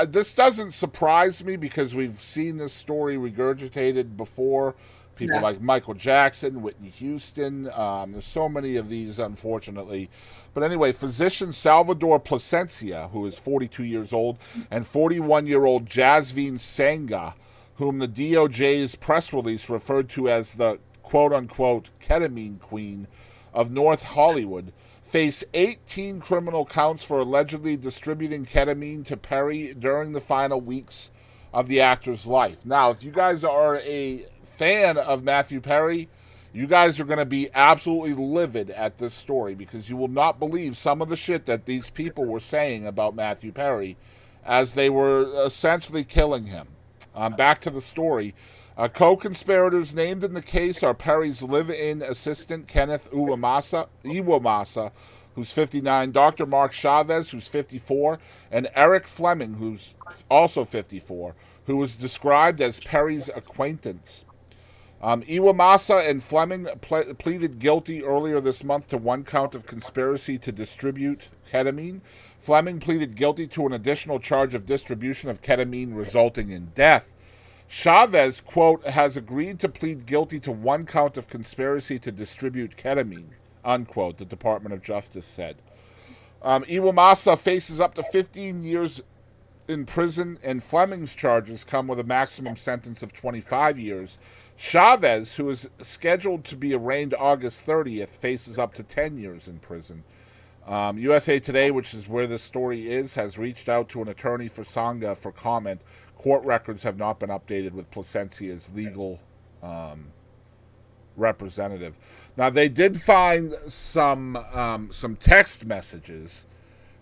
This doesn't surprise me because we've seen this story regurgitated before. People like Michael Jackson, Whitney Houston. There's so many of these, unfortunately. But anyway, physician Salvador Plasencia, who is 42 years old, and 41-year-old Jasveen Sangha, whom the DOJ's press release referred to as the quote-unquote ketamine queen of North Hollywood, face 18 criminal counts for allegedly distributing ketamine to Perry during the final weeks of the actor's life. Now, if you guys are a fan of Mathew Perry, you guys are going to be absolutely livid at this story because you will not believe some of the shit that these people were saying about Mathew Perry as they were essentially killing him. Back to the story. Co-conspirators named in the case are Perry's live-in assistant, Kenneth Iwamasa, who's 59, Dr. Mark Chavez, who's 54, and Eric Fleming, who's also 54, who was described as Perry's acquaintance. Iwamasa and Fleming pleaded guilty earlier this month to one count of conspiracy to distribute ketamine. Fleming pleaded guilty to an additional charge of distribution of ketamine resulting in death. Chavez, quote, has agreed to plead guilty to one count of conspiracy to distribute ketamine, unquote, the Department of Justice said. Iwamasa faces up to 15 years in prison, and Fleming's charges come with a maximum sentence of 25 years. Chavez, who is scheduled to be arraigned August 30th, faces up to 10 years in prison. USA Today, which is where this story is, has reached out to an attorney for Sangha for comment. Court records have not been updated with Placencia's legal representative. Now, they did find some text messages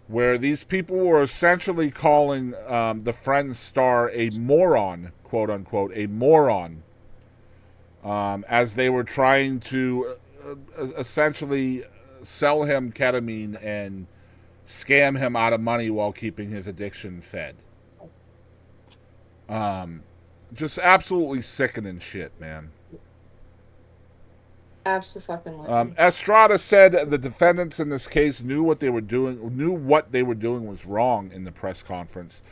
where these people were essentially calling the Friends star a moron, quote unquote, a moron, as they were trying to essentially sell him ketamine and scam him out of money while keeping his addiction fed. Just absolutely sickening shit, man. Absolutely. Estrada said the defendants in this case knew what they were doing was wrong in the press conference.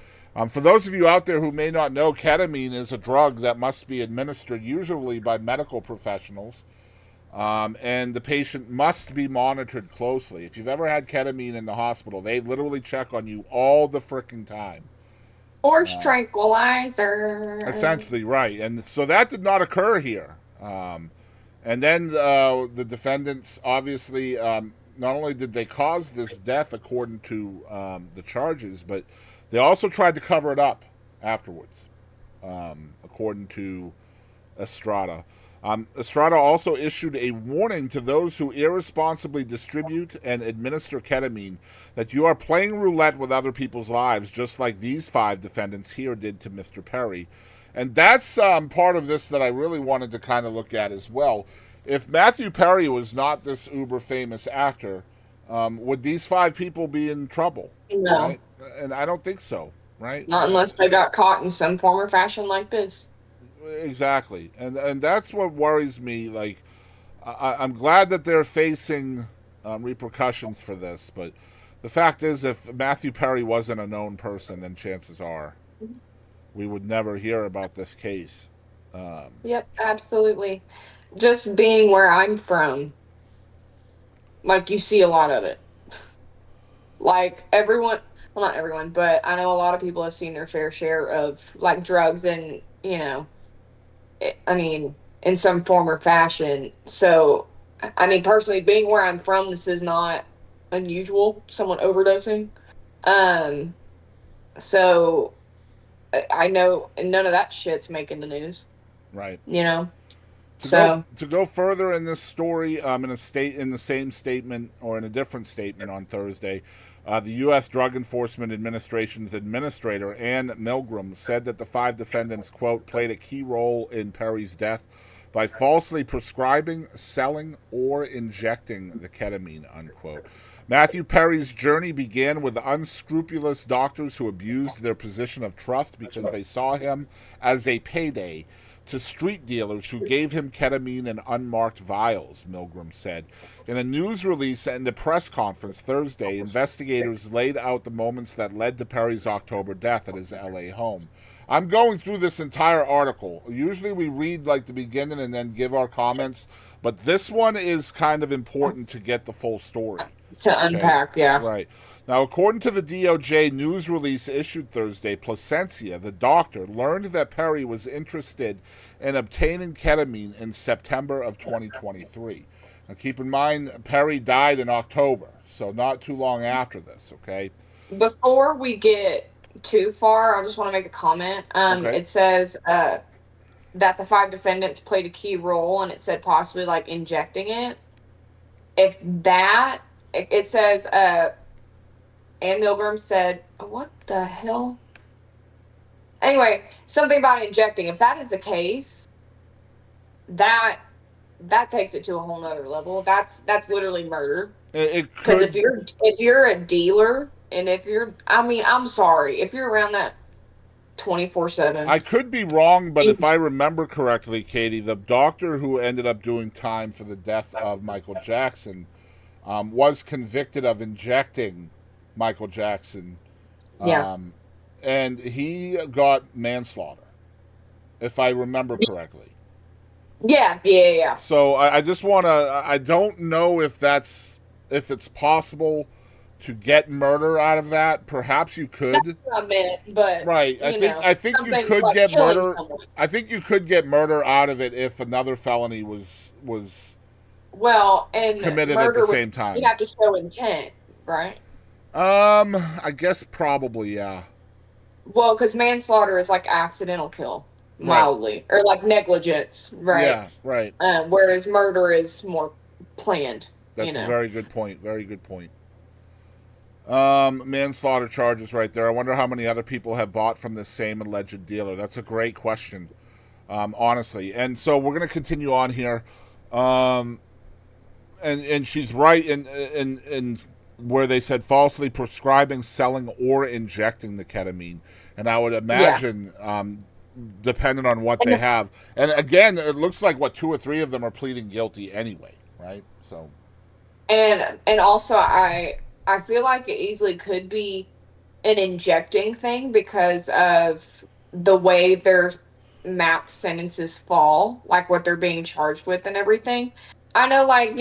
For those of you out there who may not know, ketamine is a drug that must be administered usually by medical professionals, and the patient must be monitored closely. If you've ever had ketamine in the hospital, they literally check on you all the frickin' time. Horse tranquilizer. Essentially, right. And so that did not occur here. And then the defendants, obviously, not only did they cause this death according to the charges, but they also tried to cover it up afterwards, according to Estrada. Estrada also issued a warning to those who irresponsibly distribute and administer ketamine that you are playing roulette with other people's lives, just like these 5 defendants here did to Mr. Perry. And that's part of this that I really wanted to kind of look at as well. If Mathew Perry was not this uber famous actor, would these 5 people be in trouble? No. Right? And I don't think so, right? Not unless they got caught in some form or fashion like this. Exactly. And that's what worries me. Like, I'm glad that they're facing repercussions for this, but the fact is, if Mathew Perry wasn't a known person, then chances are we would never hear about this case. Yep, absolutely. Just being where I'm from, like, you see a lot of it. Like, everyone, well, not everyone, but I know a lot of people have seen their fair share of, like, drugs and, in some form or fashion. So, personally, being where I'm from, this is not unusual, someone overdosing. So I know none of that shit's making the news. Right. To go further in this story, in the same statement or in a different statement on Thursday, the U.S. Drug Enforcement Administration's administrator, Ann Milgram, said that the 5 defendants, quote, played a key role in Perry's death by falsely prescribing, selling, or injecting the ketamine, unquote. Mathew Perry's journey began with unscrupulous doctors who abused their position of trust because they saw him as a payday, to street dealers who gave him ketamine in unmarked vials, Milgram said. In a news release and a press conference Thursday, investigators laid out the moments that led to Perry's October death at his L.A. home. I'm going through this entire article. Usually we read like the beginning and then give our comments, but this one is kind of important to get the full story. To unpack, yeah. Right. Now, according to the DOJ news release issued Thursday, Placencia, the doctor, learned that Perry was interested in obtaining ketamine in September of 2023. Now, keep in mind, Perry died in October, so not too long after this, okay? Before we get too far, I just want to make a comment. Okay. It says that the 5 defendants played a key role, and it said possibly, like, injecting it. If that, it says, Ann Milgram said, what the hell? Anyway, something about injecting. If that is the case, that takes it to a whole nother level. That's literally murder. It Because could. if you're a dealer, and if you're, I mean, I'm sorry, if you're around that 24/7, I could be wrong, but if you, I remember correctly, Katie, the doctor who ended up doing time for the death of Michael Jackson was convicted of injecting Michael Jackson, yeah, um, and he got manslaughter, if I remember correctly. yeah. So I just want to. I don't know if it's possible to get murder out of that. Perhaps you That's could. what I meant, but Right. I think you something could like get killing murder. someone. I think you could get murder out of it if another felony was Well, and committed at the murder would, same you time. have to show intent, right? I guess probably yeah. Well, because manslaughter is like accidental kill, Right. mildly, or like negligence, right? Yeah. Right. Whereas murder is more planned, you That's a know. very good point. Very good point. Manslaughter charges right there. I wonder how many other people have bought from the same alleged dealer. That's a great question, honestly. And so we're going to continue on here. Um, and she's right in where they said falsely prescribing, selling, or injecting the ketamine. And I would Yeah, imagine, depending on what they and have. And again, it looks like what 2 or 3 of them are pleading guilty anyway, right? So and also I feel like it easily could be an injecting thing because of the way their max sentences fall, like what they're being charged with and everything. I know, like,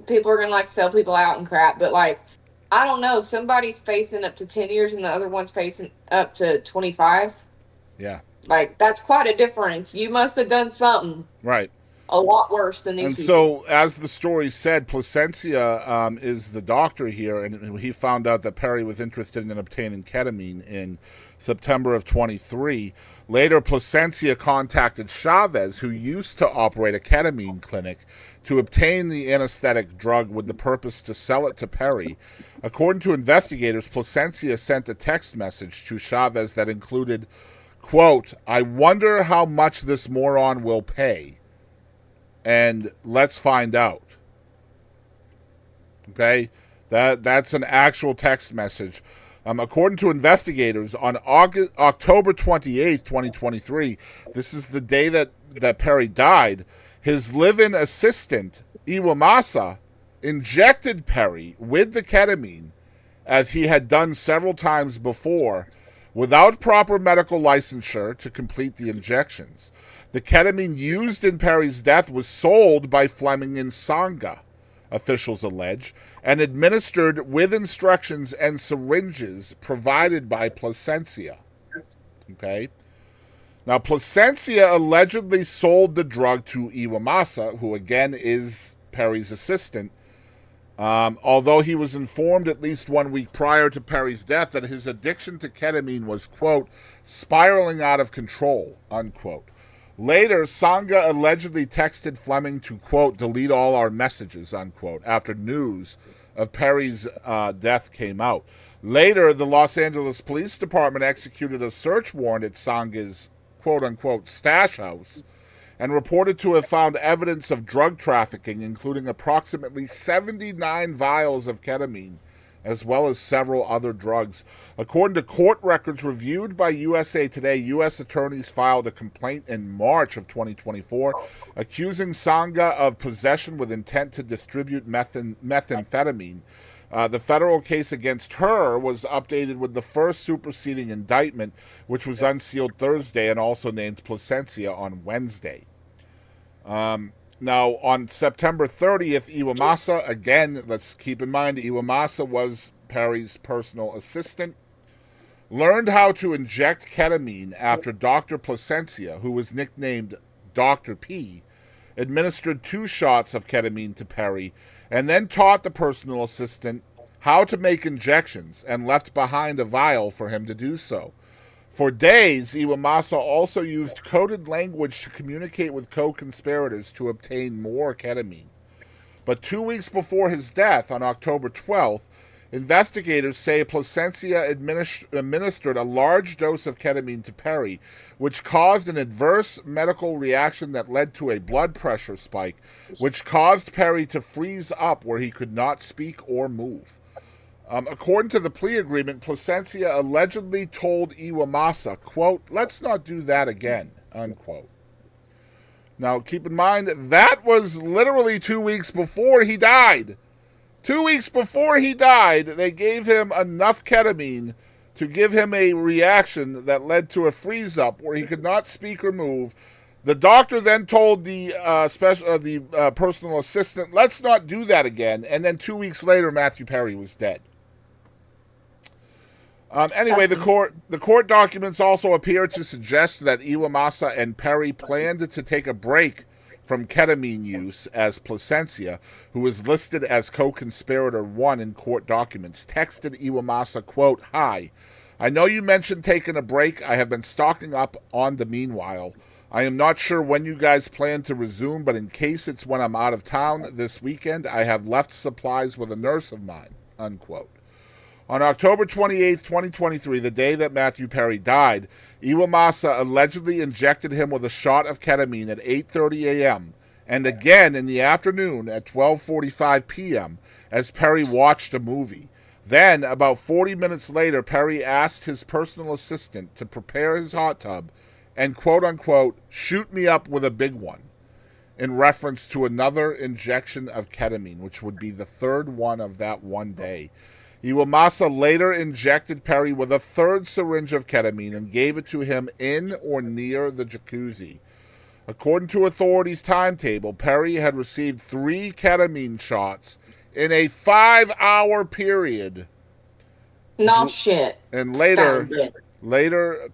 people are gonna like sell people out and crap, but like, I don't know, somebody's facing up to 10 years and the other one's facing up to 25. yeah, Like, that's quite a difference. You must have done something right. a lot worse than these And people. so, as the story said, Placencia is the doctor here, and he found out that Perry was interested in obtaining ketamine in September of 23. Later, Placencia contacted Chavez, who used to operate a ketamine clinic, to obtain the anesthetic drug with the purpose to sell it to Perry. According to investigators, Placencia sent a text message to Chavez that included, quote, "I wonder how much this moron will pay. And let's find out." Okay, that's an actual text message. According to investigators, on October 28th, 2023, this is the day that Perry died, his live-in assistant, Iwamasa, injected Perry with the ketamine, as he had done several times before, without proper medical licensure to complete the injections. The ketamine used in Perry's death was sold by Fleming and Sangha, officials allege, and administered with instructions and syringes provided by Placencia. Okay? Now, Placencia allegedly sold the drug to Iwamasa, who again is Perry's assistant, although he was informed at least 1 week prior to Perry's death that his addiction to ketamine was, quote, spiraling out of control, unquote. Later, Sangha allegedly texted Fleming to, quote, delete all our messages, unquote, after news of Perry's death came out. Later, the Los Angeles Police Department executed a search warrant at Sangha's, quote unquote, stash house and reported to have found evidence of drug trafficking, including approximately 79 vials of ketamine, as well as several other drugs. According to court records reviewed by USA Today, U.S. attorneys filed a complaint in March of 2024 accusing Sangha of possession with intent to distribute methamphetamine. The federal case against her was updated with the first superseding indictment, which was unsealed Thursday and also named Placencia on Wednesday. Now, on September 30th, Iwamasa, again, let's keep in mind, Iwamasa was Perry's personal assistant, learned how to inject ketamine after Dr. Placencia, who was nicknamed Dr. P, administered 2 shots of ketamine to Perry, and then taught the personal assistant how to make injections and left behind a vial for him to do so. For days, Iwamasa also used coded language to communicate with co-conspirators to obtain more ketamine. But 2 weeks before his death, on October 12th, Investigators say Placencia administered a large dose of ketamine to Perry, which caused an adverse medical reaction that led to a blood pressure spike, which caused Perry to freeze up where he could not speak or move. According to the plea agreement, Placencia allegedly told Iwamasa, quote, "Let's not do that again," unquote. Now, keep in mind that was literally 2 weeks before he died. 2 weeks before he died, they gave him enough ketamine to give him a reaction that led to a freeze up where he could not speak or move. The doctor then told the personal assistant, "Let's not do that again." And then 2 weeks later, Mathew Perry was dead. Anyway, the court documents also appear to suggest that Iwamasa and Perry planned to take a break from ketamine use, as Placencia, who is listed as co-conspirator 1 in court documents, texted Iwamasa, quote, "Hi, I know you mentioned taking a break. I have been stocking up on the meanwhile. I am not sure when you guys plan to resume, but in case it's when I'm out of town this weekend, I have left supplies with a nurse of mine," unquote. On October 28, 2023, the day that Mathew Perry died, Iwamasa allegedly injected him with a shot of ketamine at 8:30 a.m. and again in the afternoon at 12:45 p.m. as Perry watched a movie. Then, about 40 minutes later, Perry asked his personal assistant to prepare his hot tub and, quote-unquote, "shoot me up with a big one," in reference to another injection of ketamine, which would be the third one of that one day. Iwamasa later injected Perry with a third syringe of ketamine and gave it to him in or near the jacuzzi. According to authorities' timetable, Perry had received 3 ketamine shots in a 5-hour period. No shit. And later,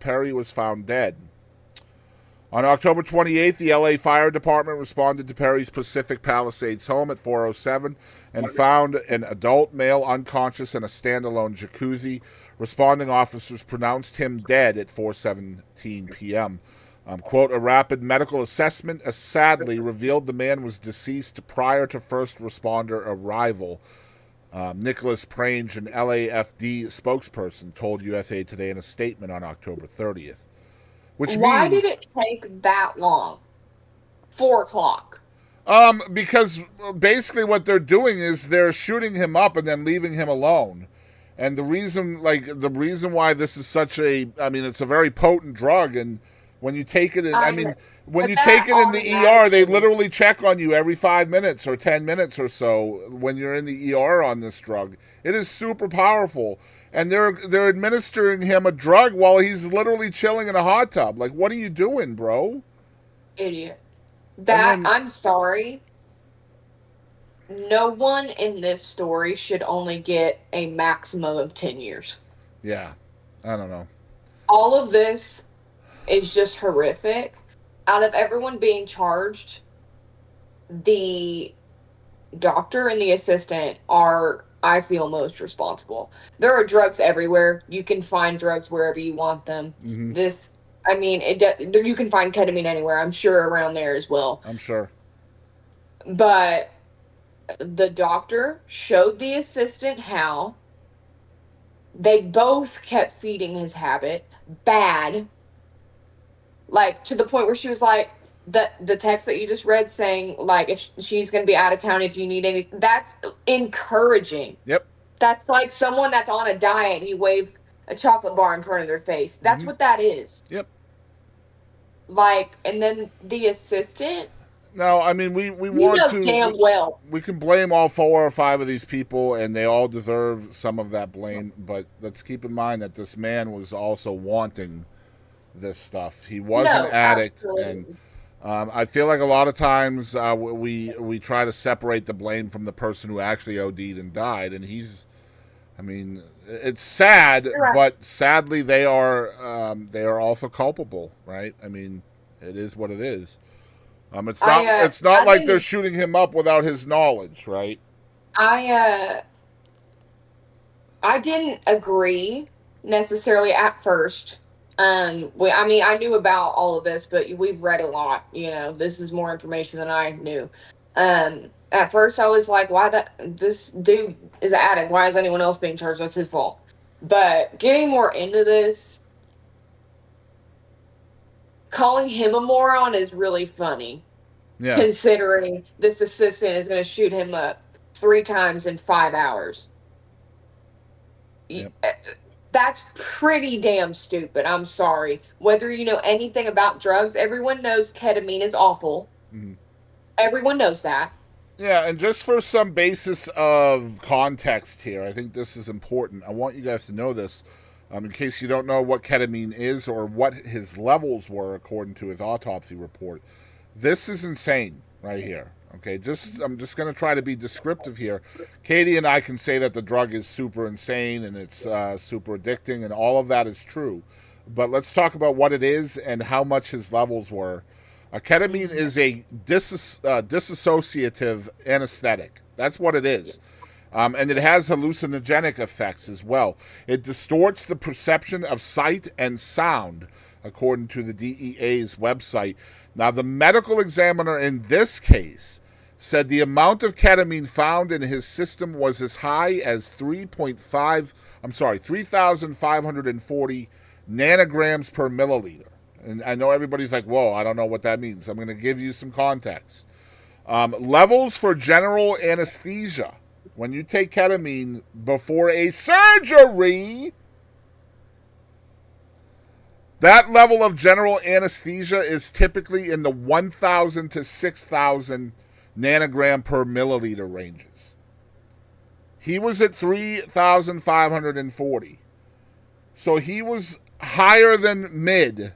Perry was found dead. On October 28th, the LA Fire Department responded to Perry's Pacific Palisades home at 407 and found an adult male unconscious in a standalone jacuzzi. Responding officers pronounced him dead at 4:17 p.m. Quote, "A rapid medical assessment sadly revealed the man was deceased prior to first responder arrival." Nicholas Prange, an LAFD spokesperson, told USA Today in a statement on October 30th. Why did it take that long? 4 o'clock. Because basically what they're doing is they're shooting him up and then leaving him alone. And the reason why this is it's a very potent drug, and when you take it when you take it in the ER, they literally check on you every 5 minutes or 10 minutes or so when you're in the ER on this drug. It is super powerful. And they're administering him a drug while he's literally chilling in a hot tub. Like, what are you doing, bro? Idiot. I'm sorry. No one in this story should only get a maximum of 10 years. Yeah. I don't know. All of this is just horrific. Out of everyone being charged, the doctor and the assistant are, I feel, most responsible. There are drugs everywhere. You can find drugs wherever you want them. Mm-hmm. You can find ketamine anywhere. I'm sure around there as well. I'm sure. But the doctor showed the assistant how. They both kept feeding his habit bad. Like, to the point where she was like, the text that you just read saying, like, if she's going to be out of town, if you need any, that's encouraging. Yep. That's like someone that's on a diet and you wave a chocolate bar in front of their face. That's what that is. Yep. Like, and then the assistant. No, I mean, we want to. Damn well. We can blame all 4 or 5 of these people, and they all deserve some of that blame. But let's keep in mind that this man was also wanting this stuff. He was an addict, absolutely. And I feel like a lot of times we try to separate the blame from the person who actually OD'd and died, and it's sad, right. But sadly they are also culpable, right? I mean, it is what it is. It's not like they're shooting him up without his knowledge, right? I didn't agree necessarily at first. I knew about all of this, but we've read a lot. This is more information than I knew. At first, I was like, why this dude is an addict. Why is anyone else being charged? That's his fault. But getting more into this, calling him a moron is really funny. Yeah. Considering this assistant is going to shoot him up 3 times in 5 hours. Yep. That's pretty damn stupid. I'm sorry. Whether you know anything about drugs, everyone knows ketamine is awful. Mm-hmm. Everyone knows that. Yeah, and just for some basis of context here, I think this is important. I want you guys to know this, in case you don't know what ketamine is or what his levels were according to his autopsy report. This is insane right here. Okay, I'm just going to try to be descriptive here. Kadie and I can say that the drug is super insane and it's super addicting, and all of that is true. But let's talk about what it is and how much his levels were. Ketamine is a dissociative anesthetic. That's what it is. And it has hallucinogenic effects as well. It distorts the perception of sight and sound, according to the DEA's website. Now, the medical examiner in this case said the amount of ketamine found in his system was as high as 3,540 nanograms per milliliter. And I know everybody's like, whoa, I don't know what that means. I'm going to give you some context. Levels for general anesthesia. When you take ketamine before a surgery, that level of general anesthesia is typically in the 1,000 to 6,000 nanogram per milliliter ranges. He was at 3,540. So he was higher than mid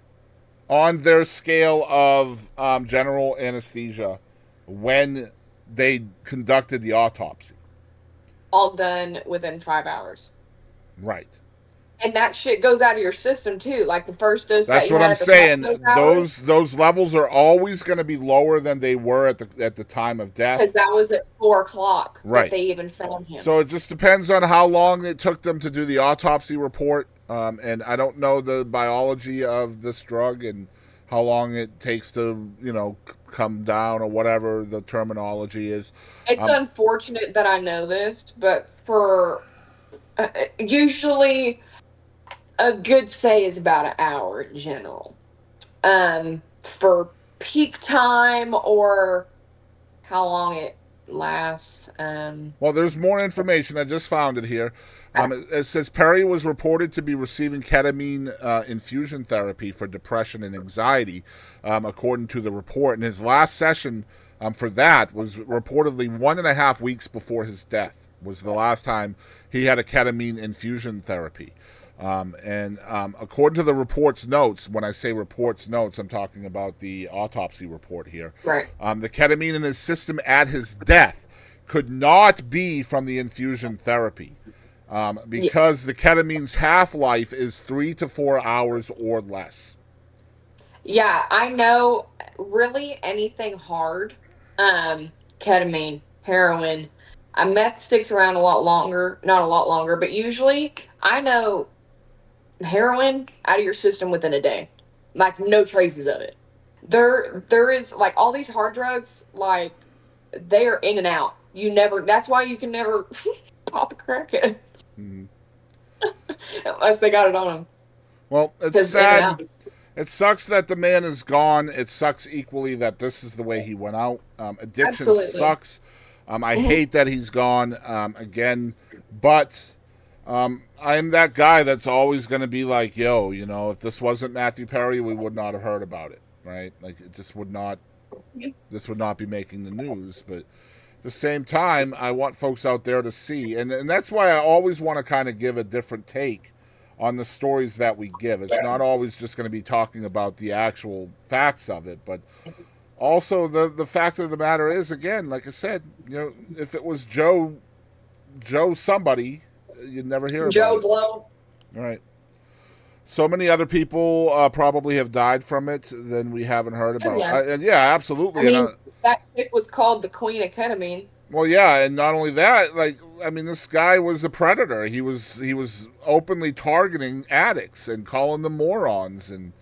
on their scale of general anesthesia when they conducted the autopsy. All done within 5 hours. Right. And that shit goes out of your system too. Like the first dose. That's what I'm saying. Those levels are always going to be lower than they were at the time of death. Because that was at 4:00 right. that they even found him. So it just depends on how long it took them to do the autopsy report. And I don't know the biology of this drug and how long it takes to, come down or whatever the terminology is. It's unfortunate that I know this, but for usually a good say is about an hour in general. For peak time or how long it lasts. Well, there's more information. I just found it here. It says Perry was reported to be receiving ketamine infusion therapy for depression and anxiety, according to the report. And his last session for that was reportedly 1.5 weeks before his death. Was the last time he had a ketamine infusion therapy. And according to the report's notes, when I say report's notes, I'm talking about the autopsy report here. Right. The ketamine in his system at his death could not be from the infusion therapy because the ketamine's half-life is 3 to 4 hours or less. Yeah, I know. Really, anything hard, ketamine, heroin. Meth sticks around a lot longer. Not a lot longer, but usually I know heroin out of your system within a day. Like no traces of it. There is like all these hard drugs, like they are in and out. That's why you can never pop a crackhead. Mm-hmm. Unless they got it on them. Well, it's sad. It sucks that the man is gone. It sucks equally that this is the way he went out. Addiction Absolutely. sucks. I hate that he's gone again, but I'm that guy that's always going to be like, yo, if this wasn't Mathew Perry, we would not have heard about it, right? Like, it just would not, this would not be making the news. But at the same time, I want folks out there to see, and that's why I always want to kind of give a different take on the stories that we give. It's not always just going to be talking about the actual facts of it, but also the fact of the matter is, again, like I said, if it was Joe somebody, you'd never hear about Joe it. Blow. All right. So many other people probably have died from it than we haven't heard about. Yeah, absolutely. I mean, that chick was called the Queen of Ketamine. Well, yeah, and not only that, this guy was a predator. He was openly targeting addicts and calling them morons, and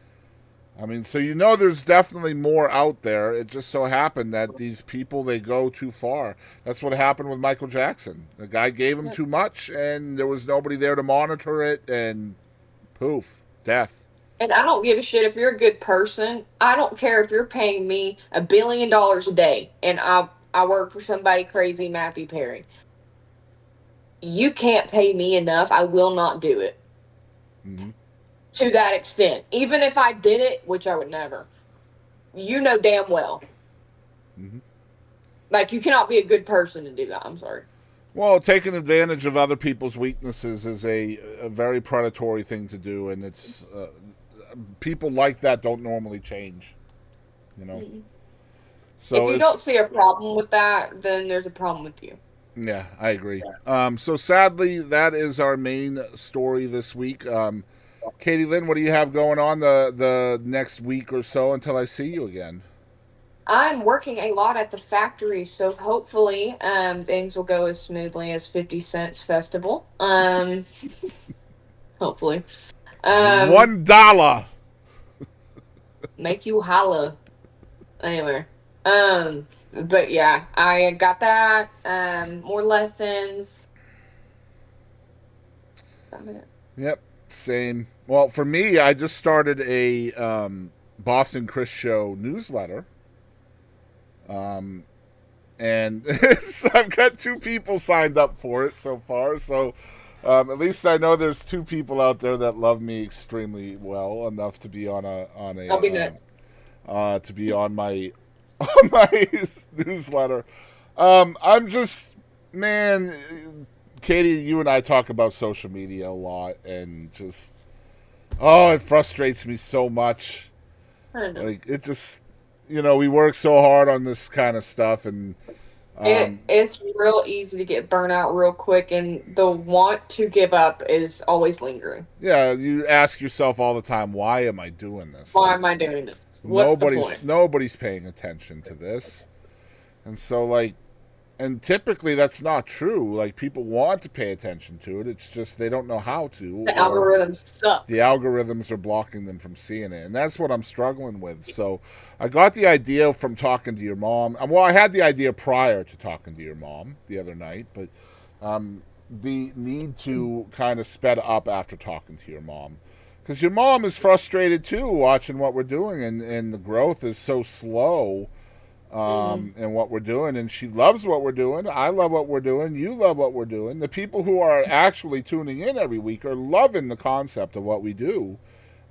I mean, so there's definitely more out there. It just so happened that these people, they go too far. That's what happened with Michael Jackson. The guy gave him too much, and there was nobody there to monitor it, and poof, death. And I don't give a shit if you're a good person. I don't care if you're paying me $1 billion a day and I work for somebody crazy, Mathew Perry. You can't pay me enough. I will not do it. Mm-hmm. To that extent. Even if I did it, which I would never. You know damn well. Mm-hmm. Like, you cannot be a good person to do that. I'm sorry. Well, taking advantage of other people's weaknesses is a very predatory thing to do, and it's people like that don't normally change, Mm-hmm. So if you don't see a problem with that, then there's a problem with you. Yeah, I agree. So sadly, that is our main story this week. Kadie Lynn, what do you have going on the next week or so until I see you again? I'm working a lot at the factory, so hopefully things will go as smoothly as 50 Cent's festival. Hopefully. $1. Make you holla. Anyway. But yeah, I got that. More lessons. Yep, same. Well, for me, I just started a Boston Chris Show newsletter. And so I've got 2 people signed up for it so far. So at least I know there's 2 people out there that love me extremely well enough to be on a I'll be next. To be on my on my newsletter. I'm just, man, Kadie, you and I talk about social media a lot, and just it frustrates me so much. I know. Like, it just, we work so hard on this kind of stuff, and it's real easy to get burnt out real quick, and the want to give up is always lingering. Yeah, you ask yourself all the time, why am I doing this? Why am I doing this? What's the point? Nobody's paying attention to this. And so, and typically that's not true. Like, people want to pay attention to it. It's just they don't know how to. The algorithms suck. The algorithms are blocking them from seeing it. And that's what I'm struggling with. So I got the idea from talking to your mom. Well, I had the idea prior to talking to your mom the other night, but the need to kind of sped up after talking to your mom. Because your mom is frustrated too, watching what we're doing, and the growth is so slow in what we're doing. And she loves what we're doing. I love what we're doing. You love what we're doing. The people who are actually tuning in every week are loving the concept of what we do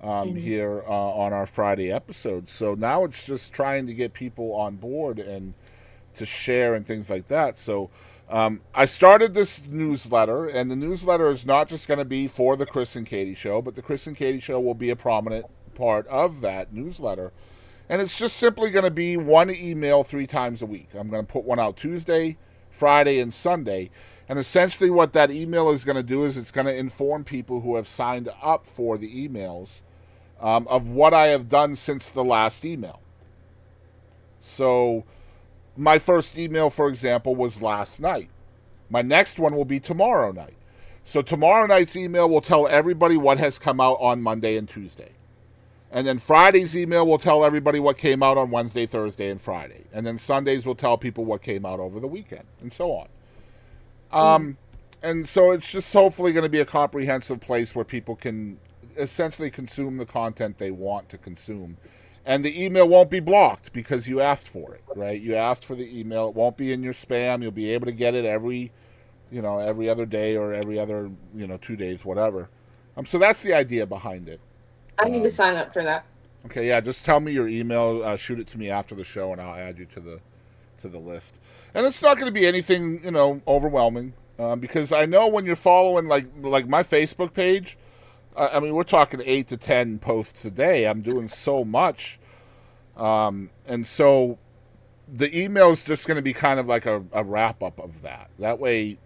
here on our Friday episodes. So now it's just trying to get people on board and to share and things like that. So I started this newsletter, and the newsletter is not just going to be for the Chris and Kadie Show, but the Chris and Kadie Show will be a prominent part of that newsletter. And it's just simply going to be one email 3 times a week. I'm going to put one out Tuesday, Friday, and Sunday. And essentially what that email is going to do is it's going to inform people who have signed up for the emails of what I have done since the last email. So my first email, for example, was last night. My next one will be tomorrow night. So tomorrow night's email will tell everybody what has come out on Monday and Tuesday. And then Friday's email will tell everybody what came out on Wednesday, Thursday, and Friday. And then Sundays will tell people what came out over the weekend, and so on. And so it's just hopefully going to be a comprehensive place where people can essentially consume the content they want to consume. And the email won't be blocked because you asked for it, right? You asked for the email. It won't be in your spam. You'll be able to get it every other day or every other, 2 days, whatever. So that's the idea behind it. I need to sign up for that. Okay, yeah, just tell me your email. Shoot it to me after the show, and I'll add you to the list. And it's not going to be anything, overwhelming, because I know when you're following like my Facebook page. I mean, we're talking 8 to 10 posts a day. I'm doing so much. And so the email is just going to be kind of like a wrap up of that. That way,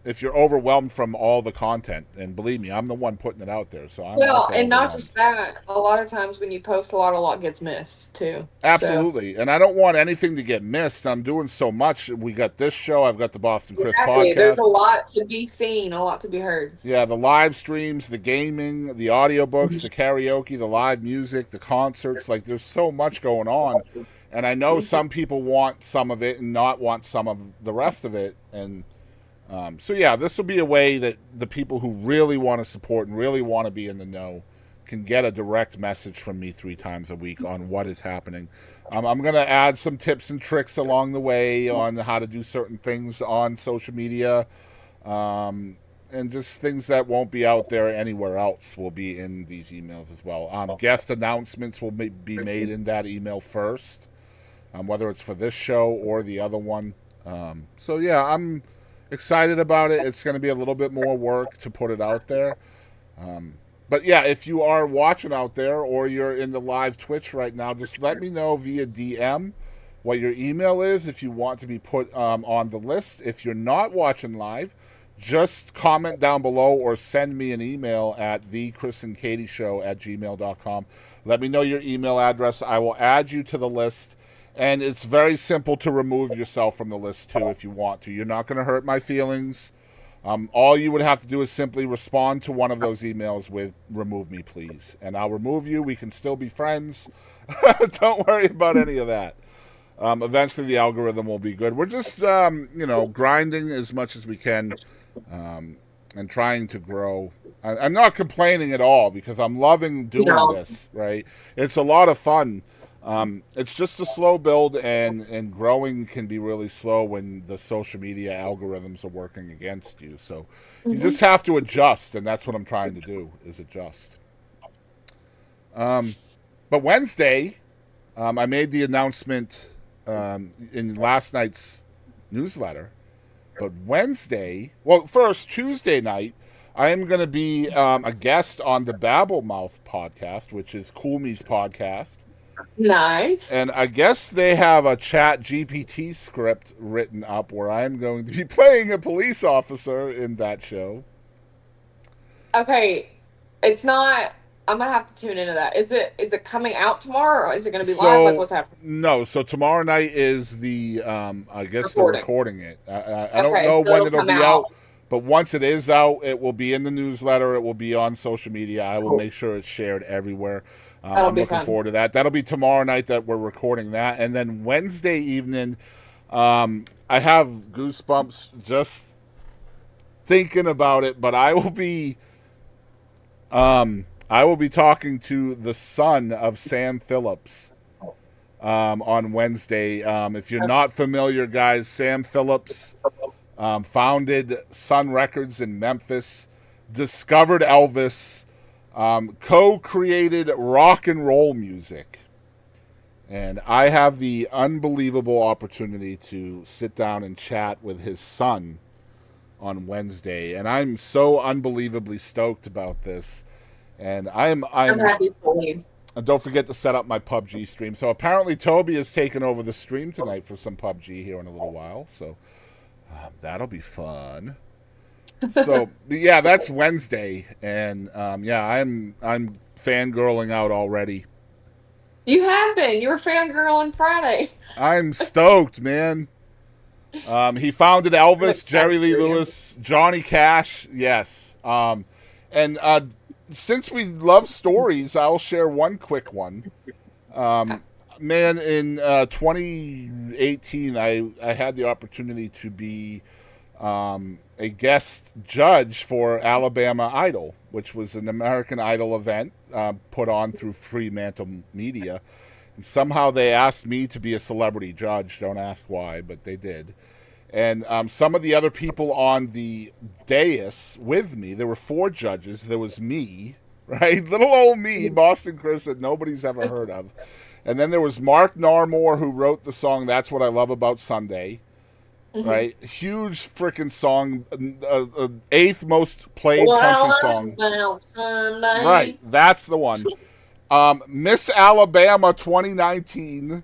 if you're overwhelmed from all the content, and believe me, I'm the one putting it out there, so I'm also and not overwhelmed. just that. A lot of times when you post a lot gets missed too. Absolutely, and I don't want anything to get missed. I'm doing so much. We got this show. I've got the Boston Chris podcast. There's a lot to be seen, a lot to be heard. Yeah, the live streams, the gaming, the audiobooks, the karaoke, the live music, the concerts. Like, there's so much going on. And I know some people want some of it and not want some of the rest of it. And so, yeah, this will be a way that the people who really want to support and really want to be in the know can get a direct message from me 3 times a week on what is happening. I'm going to add some tips and tricks along the way on how to do certain things on social media. And just things that won't be out there anywhere else will be in these emails as well. Guest announcements will be made in that email first, whether it's for this show or the other one. So, yeah, I'm excited about it. It's going to be a little bit more work to put it out there. But, yeah, if you are watching out there or you're in the live Twitch right now, just let me know via DM what your email is if you want to be put on the list. If you're not watching live, just comment down below or send me an email at thechrisandkadieshow@gmail.com. Let me know your email address. I will add you to the list. And it's very simple to remove yourself from the list, too, if you want to. You're not going to hurt my feelings. All you would have to do is simply respond to one of those emails with "remove me, please." And I'll remove you. We can still be friends. Don't worry about any of that. Eventually, the algorithm will be good. We're just, grinding as much as we can and trying to grow. I'm not complaining at all because I'm loving doing this, right? It's a lot of fun. It's just a slow build, and growing can be really slow when the social media algorithms are working against you. So you just have to adjust, and that's what I'm trying to do, is adjust. But Wednesday, I made the announcement in last night's newsletter. But Tuesday night, I am going to be a guest on the Babblemouth podcast, which is Cool Me's podcast. Nice. And I guess they have a Chat GPT script written up where I'm going to be playing a police officer in that show. Okay, it's not. I'm gonna have to tune into that. Is it coming out tomorrow, or is it gonna be live? Like, what's happening? No, so tomorrow night is the I guess they're recording it. I don't know so when it'll be out, but once it is out, it will be in the newsletter. It will be on social media. I will make sure it's shared everywhere. I'm looking forward to that. That'll be tomorrow night that we're recording that, and then Wednesday evening, I have goosebumps just thinking about it. But I will be talking to the son of Sam Phillips on Wednesday. If you're not familiar, guys, Sam Phillips founded Sun Records in Memphis, discovered Elvis, co-created rock and roll music. And I have the unbelievable opportunity to sit down and chat with his son on Wednesday. And I'm so unbelievably stoked about this. And I'm happy for you. And don't forget to set up my PUBG stream. So apparently Toby has taken over the stream tonight for some PUBG here in a little while. So that'll be fun. So yeah, that's Wednesday, and I'm fangirling out already. You have been. You were fangirling Friday. I'm stoked, man. He founded Elvis, Jerry Lee Lewis, Johnny Cash. Yes. And since we love stories, I'll share one quick one. Man, in 2018, I had the opportunity to be a guest judge for Alabama Idol, which was an American Idol event put on through Fremantle Media. And somehow they asked me to be a celebrity judge. Don't ask why, but they did. And some of the other people on the dais with me, there were 4 judges. There was me, right? Little old me, Boston Chris, that nobody's ever heard of. And then there was Mark Narmore, who wrote the song That's What I Love About Sunday. Right? Huge freaking song. 8th most played country song. Right. That's the one. Miss Alabama 2019.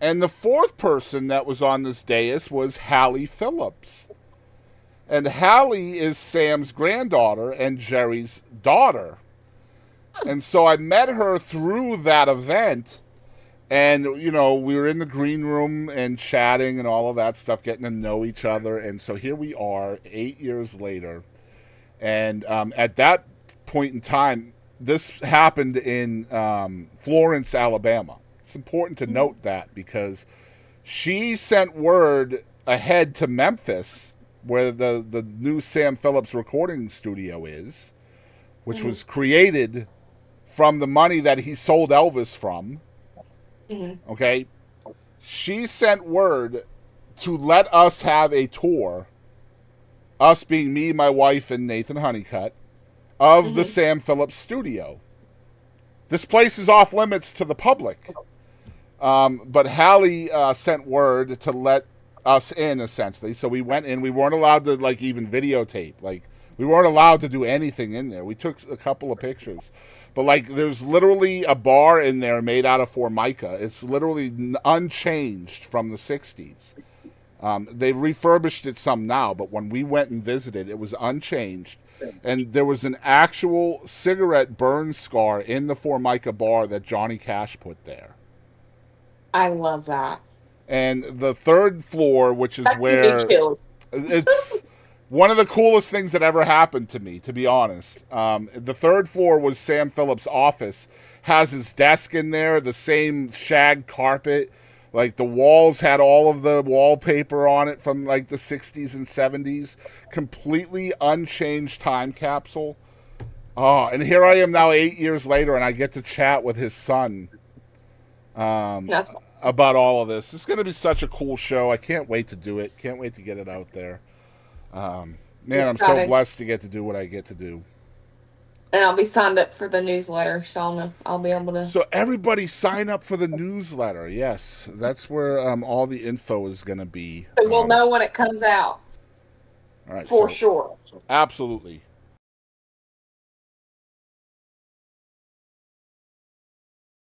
And the fourth person that was on this dais was Hallie Phillips. And Hallie is Sam's granddaughter and Jerry's daughter. And so I met her through that event. And, you know, we were in the green room and chatting and all of that stuff, getting to know each other. And so here we are 8 years later. And at that point in time, this happened in Florence, Alabama. It's important to note that because she sent word ahead to Memphis, where the new Sam Phillips recording studio is, which was created from the money that he sold Elvis from. Okay? She sent word to let us have a tour, us being me, my wife, and Nathan Honeycutt, of the Sam Phillips studio. This place is off limits to the public. But Hallie sent word to let us in, essentially. So we went in. We weren't allowed to, like, even videotape. Like, we weren't allowed to do anything in there. We took a couple of pictures. But, like, there's literally a bar in there made out of Formica. It's literally unchanged from the 60s. They refurbished it some now, but when we went and visited, it was unchanged. And there was an actual cigarette burn scar in the Formica bar that Johnny Cash put there. I love that. And the third floor, which is where it's one of the coolest things that ever happened to me, to be honest. The third floor was Sam Phillips' office. Has his desk in there, the same shag carpet. Like, the walls had all of the wallpaper on it from, like, the 60s and 70s. Completely unchanged time capsule. Oh, and here I am now 8 years later, and I get to chat with his son. About all of this. It's going to be such a cool show. I can't wait to do it. Can't wait to get it out there. Man, I'm so blessed to get to do what I get to do. And I'll be signed up for the newsletter, so I'll be able to. So everybody sign up for the newsletter. Yes, that's where all the info is going to be. So we'll know when it comes out. All right, for sure. Absolutely.